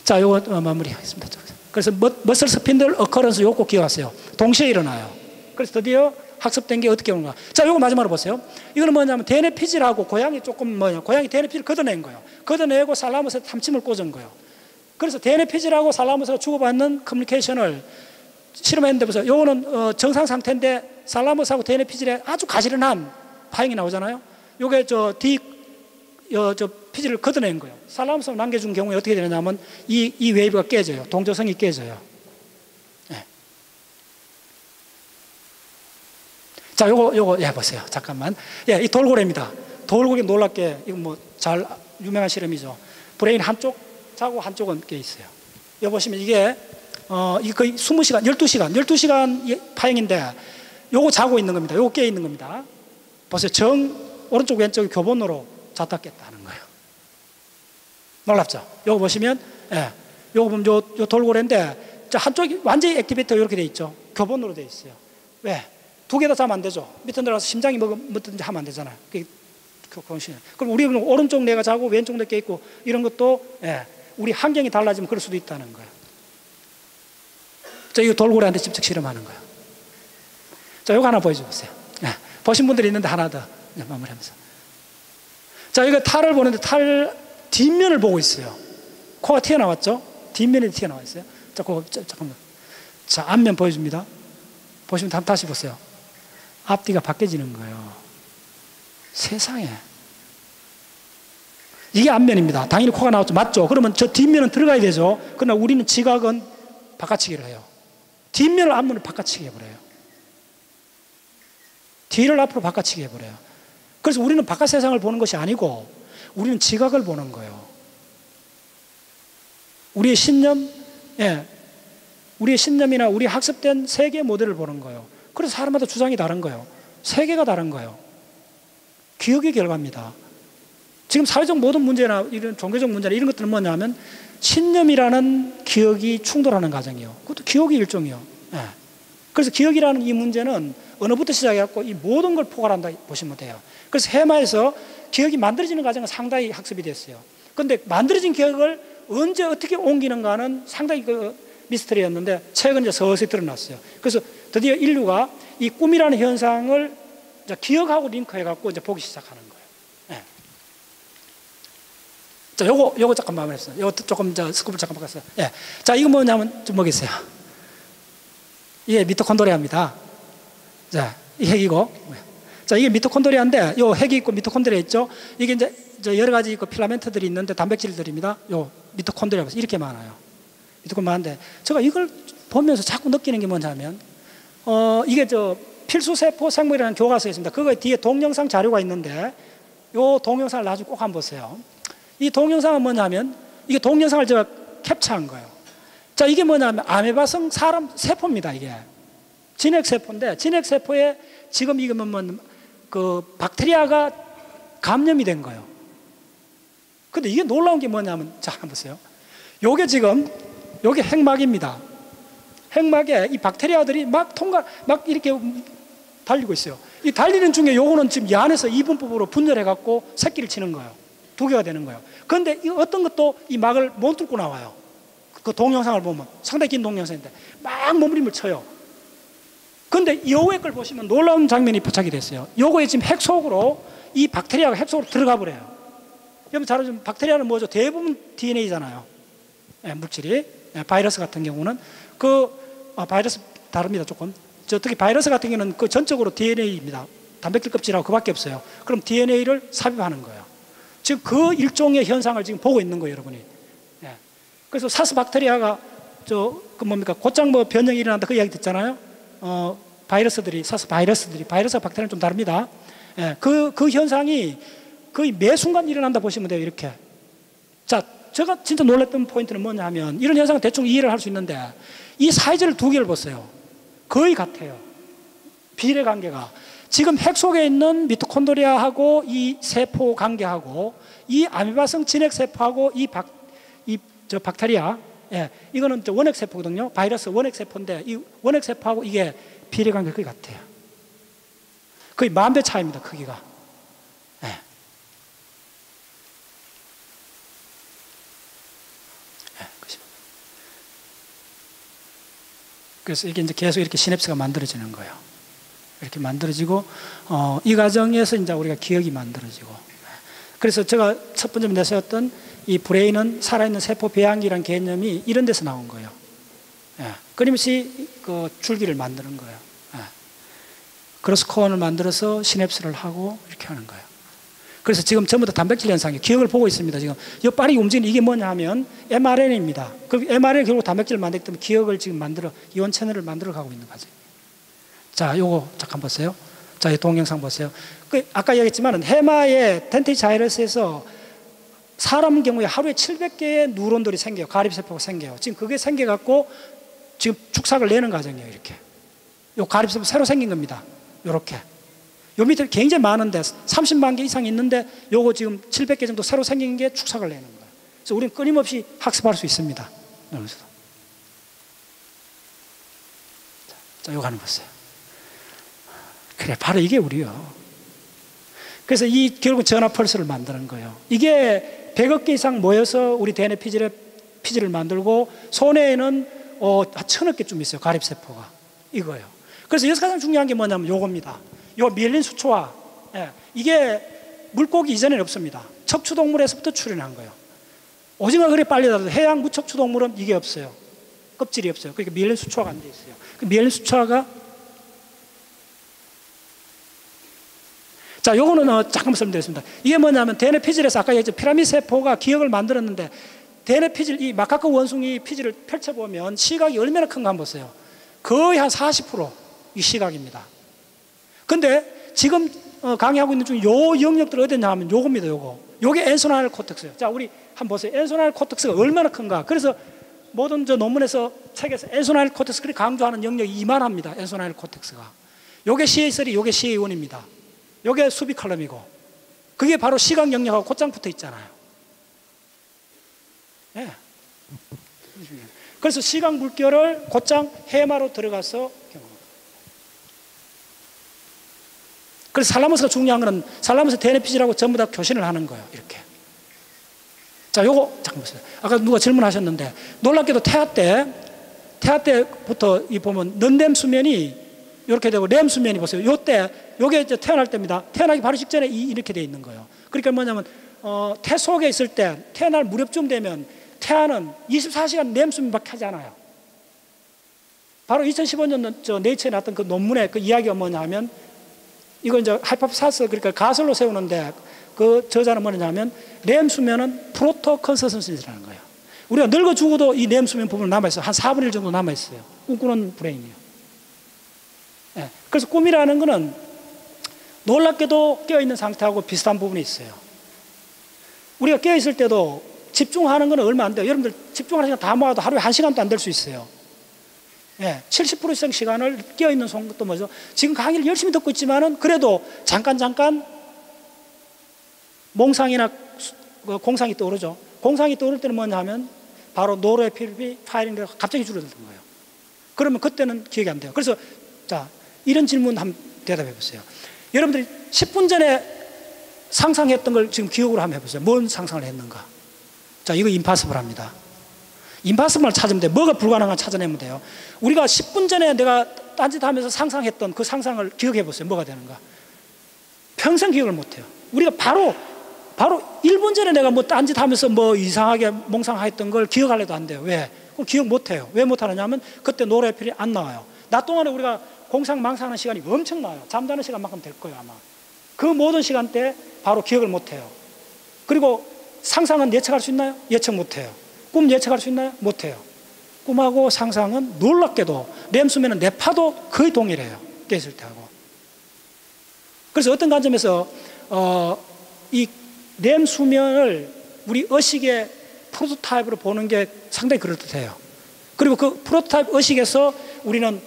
자, 요거 마무리하겠습니다. 그래서 머슬 스핀들 어커런스 요거 꼭 기억하세요. 동시에 일어나요. 그래서 드디어 학습된 게 어떻게 오는가. 자, 요거 마지막으로 보세요. 이거는 뭐냐면 대뇌 피질하고 고양이 고양이 대뇌 피질 걷어낸 거예요. 걷어내고 살라무스에 탐침을 꽂은 거예요. 그래서 대뇌 피질하고 살라무스가 주고받는 커뮤니케이션을 실험했는데 보세요. 요거는 정상 상태인데 살라무스하고 대뇌 피질에 아주 가지런한 파형이 나오잖아요. 요게 저 피질을 걷어낸 거예요. 살라무스를 남겨준 경우에 어떻게 되느냐면 이 웨이브가 깨져요. 동조성이 깨져요. 네. 자, 요거 보세요. 잠깐만. 이 돌고래입니다. 돌고래 놀랍게 이거 뭐 잘 유명한 실험이죠. 브레인 한쪽하고 한쪽은 깨 있어요. 여기 보시면 이게 거의 20시간, 12시간 파형인데 요거 자고 있는 겁니다. 요거 깨 있는 겁니다. 보세요. 오른쪽 왼쪽이 교본으로 잤다 깼다 하는 거예요. 놀랍죠? 요거 보시면, 요거 보면 요 돌고래인데, 한쪽이 완전히 액티베이터가 이렇게 돼 있죠. 교본으로 돼 있어요. 왜? 두 개 다 자면 안 되죠. 밑에 들어가서 심장이 뭐든지 하면 안 되잖아요. 그럼 우리는 오른쪽 뇌가 자고 왼쪽 뇌 깨 있고 이런 것도, 우리 환경이 달라지면 그럴 수도 있다는 거예요. 자, 이거 돌고래한테 직접 실험하는 거예요. 자, 이거 하나 보여주세요. 보신 분들이 있는데 하나 더 마무리하면서. 자, 이거 탈을 보는데 탈 뒷면을 보고 있어요. 코가 튀어나왔죠? 뒷면이 튀어나와 있어요. 자, 잠깐만. 자, 앞면 보여줍니다. 보시면 다시 보세요. 앞뒤가 바뀌어지는 거예요. 세상에. 이게 앞면입니다. 당연히 코가 나왔죠. 맞죠? 그러면 저 뒷면은 들어가야 되죠. 그러나 우리는 지각은 바깥치기를 해요. 뒷면을 앞면을 바깥치기 해버려요. 뒤를 앞으로 바깥치기 해버려요. 그래서 우리는 바깥 세상을 보는 것이 아니고 우리는 지각을 보는 거예요. 우리의 신념이나 우리 학습된 세계 모델을 보는 거예요. 그래서 사람마다 주장이 다른 거예요. 세계가 다른 거예요. 기억의 결과입니다. 지금 사회적 모든 문제나 이런 종교적 문제나 이런 것들은 뭐냐면 신념이라는 기억이 충돌하는 과정이에요. 그것도 기억의 일종이에요. 그래서 기억이라는 이 문제는 언어부터 시작해갖고 이 모든 걸 포괄한다 보시면 돼요. 그래서 해마에서 기억이 만들어지는 과정은 상당히 학습이 됐어요. 그런데 만들어진 기억을 언제 어떻게 옮기는가는 상당히 미스터리였는데 최근 이제 서서히 드러났어요. 그래서 드디어 인류가 이 꿈이라는 현상을 이제 기억하고 링크해갖고 이제 보기 시작하는 거예요. 자, 요거 잠깐 마무리했어요. 요거 조금 스쿱을 잠깐 바꿨어요. 자, 이거 뭐냐면 좀 뭐겠어요? 이게 미토콘드리아입니다. 자, 이 핵이고. 자, 이게 미토콘드리아인데, 요 핵이 있고 미토콘드리아 있죠? 이게 이제 여러 가지 필라멘트들이 있는데 단백질들입니다. 요 미토콘드리아 이렇게 많아요. 미토콘드리아 많은데, 제가 이걸 보면서 자꾸 느끼는 게 뭐냐면, 이게 필수세포 생물이라는 교과서에 있습니다. 그거 뒤에 동영상 자료가 있는데, 요 동영상을 나중에 꼭 한번 보세요. 이 동영상은 뭐냐면, 이게 동영상을 제가 캡처한 거예요. 자, 이게 뭐냐면, 아메바성 사람 세포입니다, 이게. 진핵세포인데, 진핵세포에 지금 이게 박테리아가 감염이 된 거예요. 근데 이게 놀라운 게 뭐냐면, 자, 한번 보세요. 요게 핵막입니다. 핵막에 이 박테리아들이 막 이렇게 달리고 있어요. 이 달리는 중에 요거는 지금 이 안에서 이분법으로 분열해갖고 새끼를 치는 거예요. 두 개가 되는 거예요. 그런데 어떤 것도 이 막을 못 뚫고 나와요. 그 동영상을 보면 상당히 긴 동영상인데 막 몸부림을 쳐요. 그런데 요거의 걸 보시면 놀라운 장면이 포착이 됐어요. 요거에 지금 핵 속으로 이 박테리아가 핵 속으로 들어가 버려요. 여러분 잘 아시는 박테리아는 뭐죠? 대부분 DNA잖아요. 예, 물질이. 예, 바이러스 같은 경우는 바이러스 다릅니다 조금. 특히 바이러스 같은 경우는 그 전적으로 DNA입니다. 단백질 껍질하고 그밖에 없어요. 그럼 DNA를 삽입하는 거예요. 지금 그 일종의 현상을 지금 보고 있는 거예요, 여러분이. 예. 그래서 사스 박테리아가 곧장 변형이 일어난다 그 이야기 듣잖아요. 사스 바이러스들이 바이러스와 박테리아는 좀 다릅니다. 예. 그 현상이 거의 매 순간 일어난다 보시면 돼요, 이렇게. 자, 제가 진짜 놀랐던 포인트는 뭐냐 하면 이런 현상은 대충 이해를 할 수 있는데 이 사이즈를 두 개를 보세요. 거의 같아요. 비례 관계가. 지금 핵 속에 있는 미토콘드리아하고 이 세포 관계하고 이 아미바성 진핵세포하고 박테리아, 예, 이거는 원핵세포거든요. 바이러스 원핵세포인데 이 원핵세포하고 이게 비례 관계가 거의 같아요. 거의 10,000배 차이입니다, 크기가. 예. 그래서 이게 이제 계속 이렇게 시냅스가 만들어지는 거예요. 이렇게 만들어지고, 이 과정에서 이제 우리가 기억이 만들어지고. 그래서 제가 첫 번째 내세웠던 이 브레인은 살아있는 세포 배양기라는 개념이 이런 데서 나온 거예요. 예. 끊임없이 그 줄기를 만드는 거예요. 예. 그로스코어를 만들어서 시냅스를 하고 이렇게 하는 거예요. 그래서 지금 전부 다 단백질 현상이 기억을 보고 있습니다. 지금 이 빠르게 움직이는 이게 뭐냐 하면 mRNA입니다. 그 mRNA 결국 단백질을 만들기 때문에 기억을 지금 이온 채널을 만들어 가고 있는 과정. 자, 요거 잠깐 보세요. 자, 이 동영상 보세요. 아까 얘기했지만 해마의 텐테이치 아이러스에서 사람 경우에 하루에 700개의 뉴런들이 생겨요. 가립세포가 생겨요. 지금 그게 생겨갖고 지금 축삭을 내는 과정이에요. 이렇게. 요 가립세포 새로 생긴 겁니다. 요렇게. 요 밑에 굉장히 많은데 30만 개 이상 있는데 요거 지금 700개 정도 새로 생긴 게 축삭을 내는 거예요. 그래서 우리는 끊임없이 학습할 수 있습니다. 자, 요거 하나 보세요. 그래, 바로 이게 우리요. 그래서 결국 전화 펄스를 만드는 거예요. 이게 100억 개 이상 모여서 우리 DNA 피지를 만들고 손에는 1,000억 개쯤 있어요. 가립세포가. 이거예요. 그래서 여기서 가장 중요한 게 뭐냐면 요겁니다. 요 미엘린 수초화. 예, 이게 물고기 이전에는 없습니다. 척추동물에서부터 출현한 거예요. 오징어 그리 빨리 나도 해양 무척추동물은 이게 없어요. 껍질이 없어요. 그러니까 미엘린 수초화가 안 돼 있어요. 그 미엘린 수초화가 자, 요거는 잠깐 설명드리겠습니다. 이게 뭐냐면 DNA 피질에서 아까 얘기했죠. 피라미드 세포가 기억을 만들었는데 DNA 피질, 이 마카크 원숭이 피질을 펼쳐보면 시각이 얼마나 큰가 한번 보세요. 거의 한 40%이 시각입니다. 근데 지금 강의하고 있는 중에 요 영역들 어디냐 하면 요겁니다. 요게 엔소나일 코텍스예요. 자, 우리 한번 보세요. 엔소나일 코텍스가 얼마나 큰가. 그래서 모든 논문에서 책에서 엔소나일 코텍스를 강조하는 영역이 이만합니다. 엔소나일 코텍스가. 요게 CA3, 요게 CA1입니다. 요게 수비 칼럼이고 그게 바로 시각 영역하고 곧장 붙어 있잖아요. 예. 그래서 시각 물결을 곧장 해마로 들어가서 그래서 살라모스가 중요한 거는 살라모스 DNA 피질하고 전부 다 교신을 하는 거예요. 이렇게. 자, 요거 잠깐 보세요. 아까 누가 질문하셨는데 놀랍게도 태아 때부터 이 보면 넌댐 수면이 이렇게 되고 램 수면이 보세요. 요게 이제 태어날 때입니다. 태어나기 바로 직전에 이렇게 돼 있는 거예요. 그러니까 뭐냐면 태 속에 있을 때 태어날 무렵쯤 되면 태아는 24시간 램 수면밖에 하지 않아요. 바로 2015년 네이처에 나왔던 그 논문의 그 이야기가 뭐냐 하면 이건 이제 하이퍼사스 그러니까 가설로 세우는데 그 저자는 뭐냐면 램 수면은 프로토 컨서선스라는 거예요. 우리가 늙어 죽어도 이 램 수면 부분 남아있어요. 한 4분의 1 정도 남아있어요. 꿈꾸는 브레인이요. 예. 그래서 꿈이라는 거는 놀랍게도 깨어있는 상태하고 비슷한 부분이 있어요. 우리가 깨어있을 때도 집중하는 건 얼마 안 돼요. 여러분들 집중하는 시간 다 모아도 하루에 1시간도 안 될 수 있어요. 예. 70% 이상 시간을 깨어있는 것도 뭐죠? 지금 강의를 열심히 듣고 있지만은 그래도 잠깐 몽상이나 공상이 떠오르죠. 공상이 떠오를 때는 뭐냐 하면 바로 노르에피네프린 파이링이 갑자기 줄어드는 거예요. 그러면 그때는 기억이 안 돼요. 그래서 자, 이런 질문 한번 대답해 보세요. 여러분들이 10분 전에 상상했던 걸 지금 기억으로 한번 해보세요. 뭔 상상을 했는가? 자, 이거 임파서블 합니다. 임파서블을 찾으면 돼요. 뭐가 불가능한 찾아내면 돼요. 우리가 10분 전에 내가 딴짓 하면서 상상했던 그 상상을 기억해 보세요. 뭐가 되는가? 평생 기억을 못 해요. 우리가 바로 바로 1분 전에 내가 뭐 딴짓 하면서 뭐 이상하게 몽상했던 걸 기억하려도 안 돼요. 왜? 그럼 기억 못 해요. 왜 못 하느냐면 그때 노래필이 안 나와요. 낮 동안에 우리가 공상망상하는 시간이 엄청나요. 잠자는 시간만큼 될 거예요, 아마. 그 모든 시간대에 바로 기억을 못 해요. 그리고 상상은 예측할 수 있나요? 예측 못 해요. 꿈 예측할 수 있나요? 못 해요. 꿈하고 상상은 놀랍게도 렘 수면은 뇌파도 거의 동일해요. 깨있을 때하고. 그래서 어떤 관점에서 이 렘 수면을 우리 의식의 프로토타입으로 보는 게 상당히 그럴듯해요. 그리고 그 프로토타입 의식에서 우리는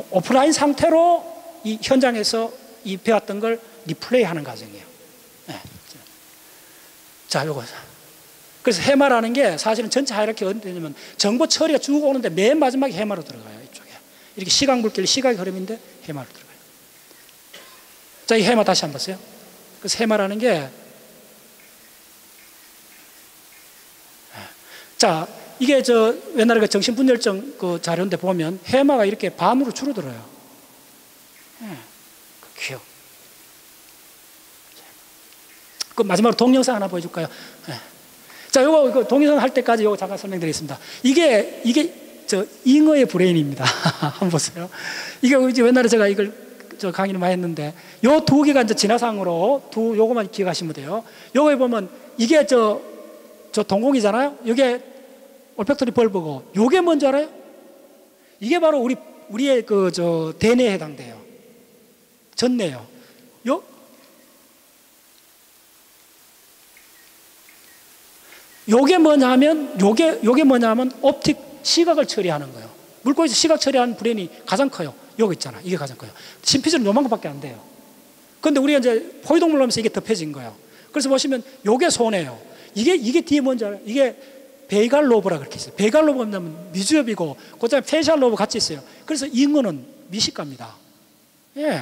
오프라인 상태로 이 현장에서 이 배웠던 걸 리플레이하는 과정이에요. 네. 자, 요거. 그래서 해마라는 게 사실은 전체 하이라키 어디 되냐면 정보 처리가 쭉 오는데 맨 마지막에 해마로 들어가요. 이쪽에. 이렇게 시각 물질, 시각의 흐름인데 해마로 들어가요. 자, 이 해마 다시 한번 보세요. 그래서 해마라는 게 자, 이게 저 옛날에 그 정신분열증 그 자료인데 보면 해마가 이렇게 반으로 줄어들어요. 그 기억. 그 마지막으로 동영상 하나 보여줄까요? 자, 요거 동영상 할 때까지 요거 잠깐 설명드리겠습니다. 이게 저 잉어의 브레인입니다. 한번 보세요. 이게 이제 옛날에 제가 이걸 저 강의를 많이 했는데 요 두 개가 이제 진화상으로 요거만 기억하시면 돼요. 요거에 보면 이게 저 동공이잖아요. 이게 올팩토리 벌브고 요게 뭔지 알아요? 이게 바로 우리의 그 저 대뇌에 해당돼요. 전뇌요. 요게 뭐냐면 요게 뭐냐면 옵틱 시각을 처리하는 거예요. 물고기에서 시각 처리하는 브레인이 가장 커요. 요거 있잖아. 이게 가장 커요. 심피질은 요만큼밖에 안 돼요. 그런데 우리가 이제 포유동물 하면서 이게 덮여진 거예요. 그래서 보시면 요게 손해요. 이게 뒤에 뭔지 알아요? 이게 베이갈 로브라 그렇게 있어요. 베이갈 로브는 미주엽이고 그다음에 페이셜 로브 같이 있어요. 그래서 잉어는 미식가입니다. 예.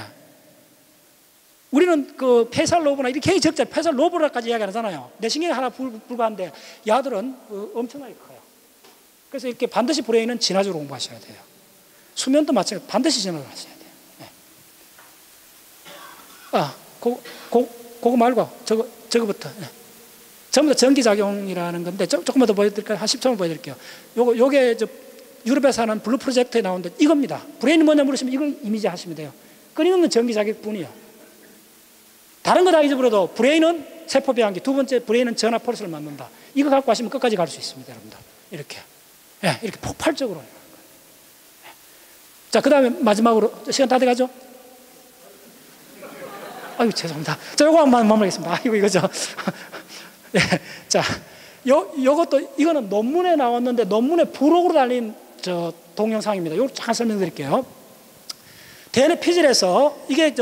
우리는 그 페이셜 로브나 이렇게 굉장히 적잖아요. 페이셜 로브라까지 이야기 안 하잖아요. 내신경이 하나 불과한데 야들은 엄청나게 커요. 그래서 이렇게 반드시 브레인은 진화적으로 공부하셔야 돼요. 수면도 마찬가지로 반드시 진화를 하셔야 돼요. 네. 그거 말고 저거부터. 네. 전부 다 전기작용이라는 건데 조금만 더 보여드릴까요? 한 10초만 보여드릴게요. 요게 유럽에서 하는 블루 프로젝트에 나오는데 이겁니다. 브레인이 뭐냐 물으시면 이걸 이미지 하시면 돼요. 끊임없는 건 전기작용뿐이에요. 다른 거 다 잊어버려도 브레인은 세포 배양기, 두 번째 브레인은 전화 펄스를 만든다. 이거 갖고 하시면 끝까지 갈 수 있습니다, 여러분들. 이렇게. 예, 이렇게 폭발적으로. 자, 그 다음에 마지막으로 시간 다 돼가죠? 아유, 죄송합니다. 자, 요거 한번 마무리하겠습니다. 아이고, 이거죠. 네, 자, 이거는 논문에 나왔는데 논문에 부록으로 달린 저 동영상입니다. 이거 잠깐 설명드릴게요. 대뇌 피질에서 이게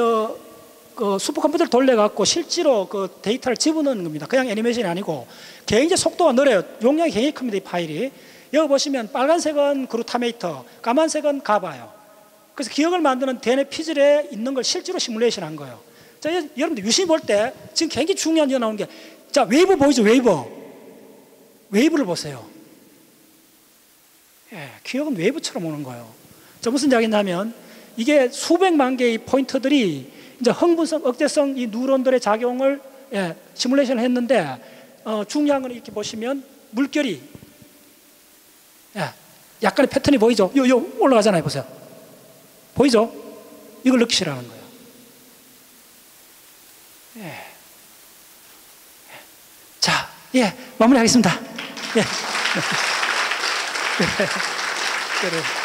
그 슈퍼컴퓨터를 돌려갖고 실제로 그 데이터를 집어넣는 겁니다. 그냥 애니메이션이 아니고 굉장히 속도가 느려요. 용량이 굉장히 큽니다, 이 파일이. 여기 보시면 빨간색은 그루타메이터, 까만색은 가바예요. 그래서 기억을 만드는 대뇌 피질에 있는 걸 실제로 시뮬레이션 한 거예요. 자, 여러분들 유심히 볼 때 지금 굉장히 중요한 게 나오는 게 자, 웨이브 보이죠? 웨이브를 보세요. 예, 기억은 웨이브처럼 오는 거예요. 자, 무슨 이야기냐면 이게 수백만 개의 포인터들이 이제 흥분성, 억제성 이 뉴런들의 작용을 시뮬레이션을 했는데 중요한 건 이렇게 보시면 물결이 약간의 패턴이 보이죠? 요 올라가잖아요. 보세요. 보이죠? 이걸 느끼시라는 거예요. 자, 마무리하겠습니다. 예. 그래.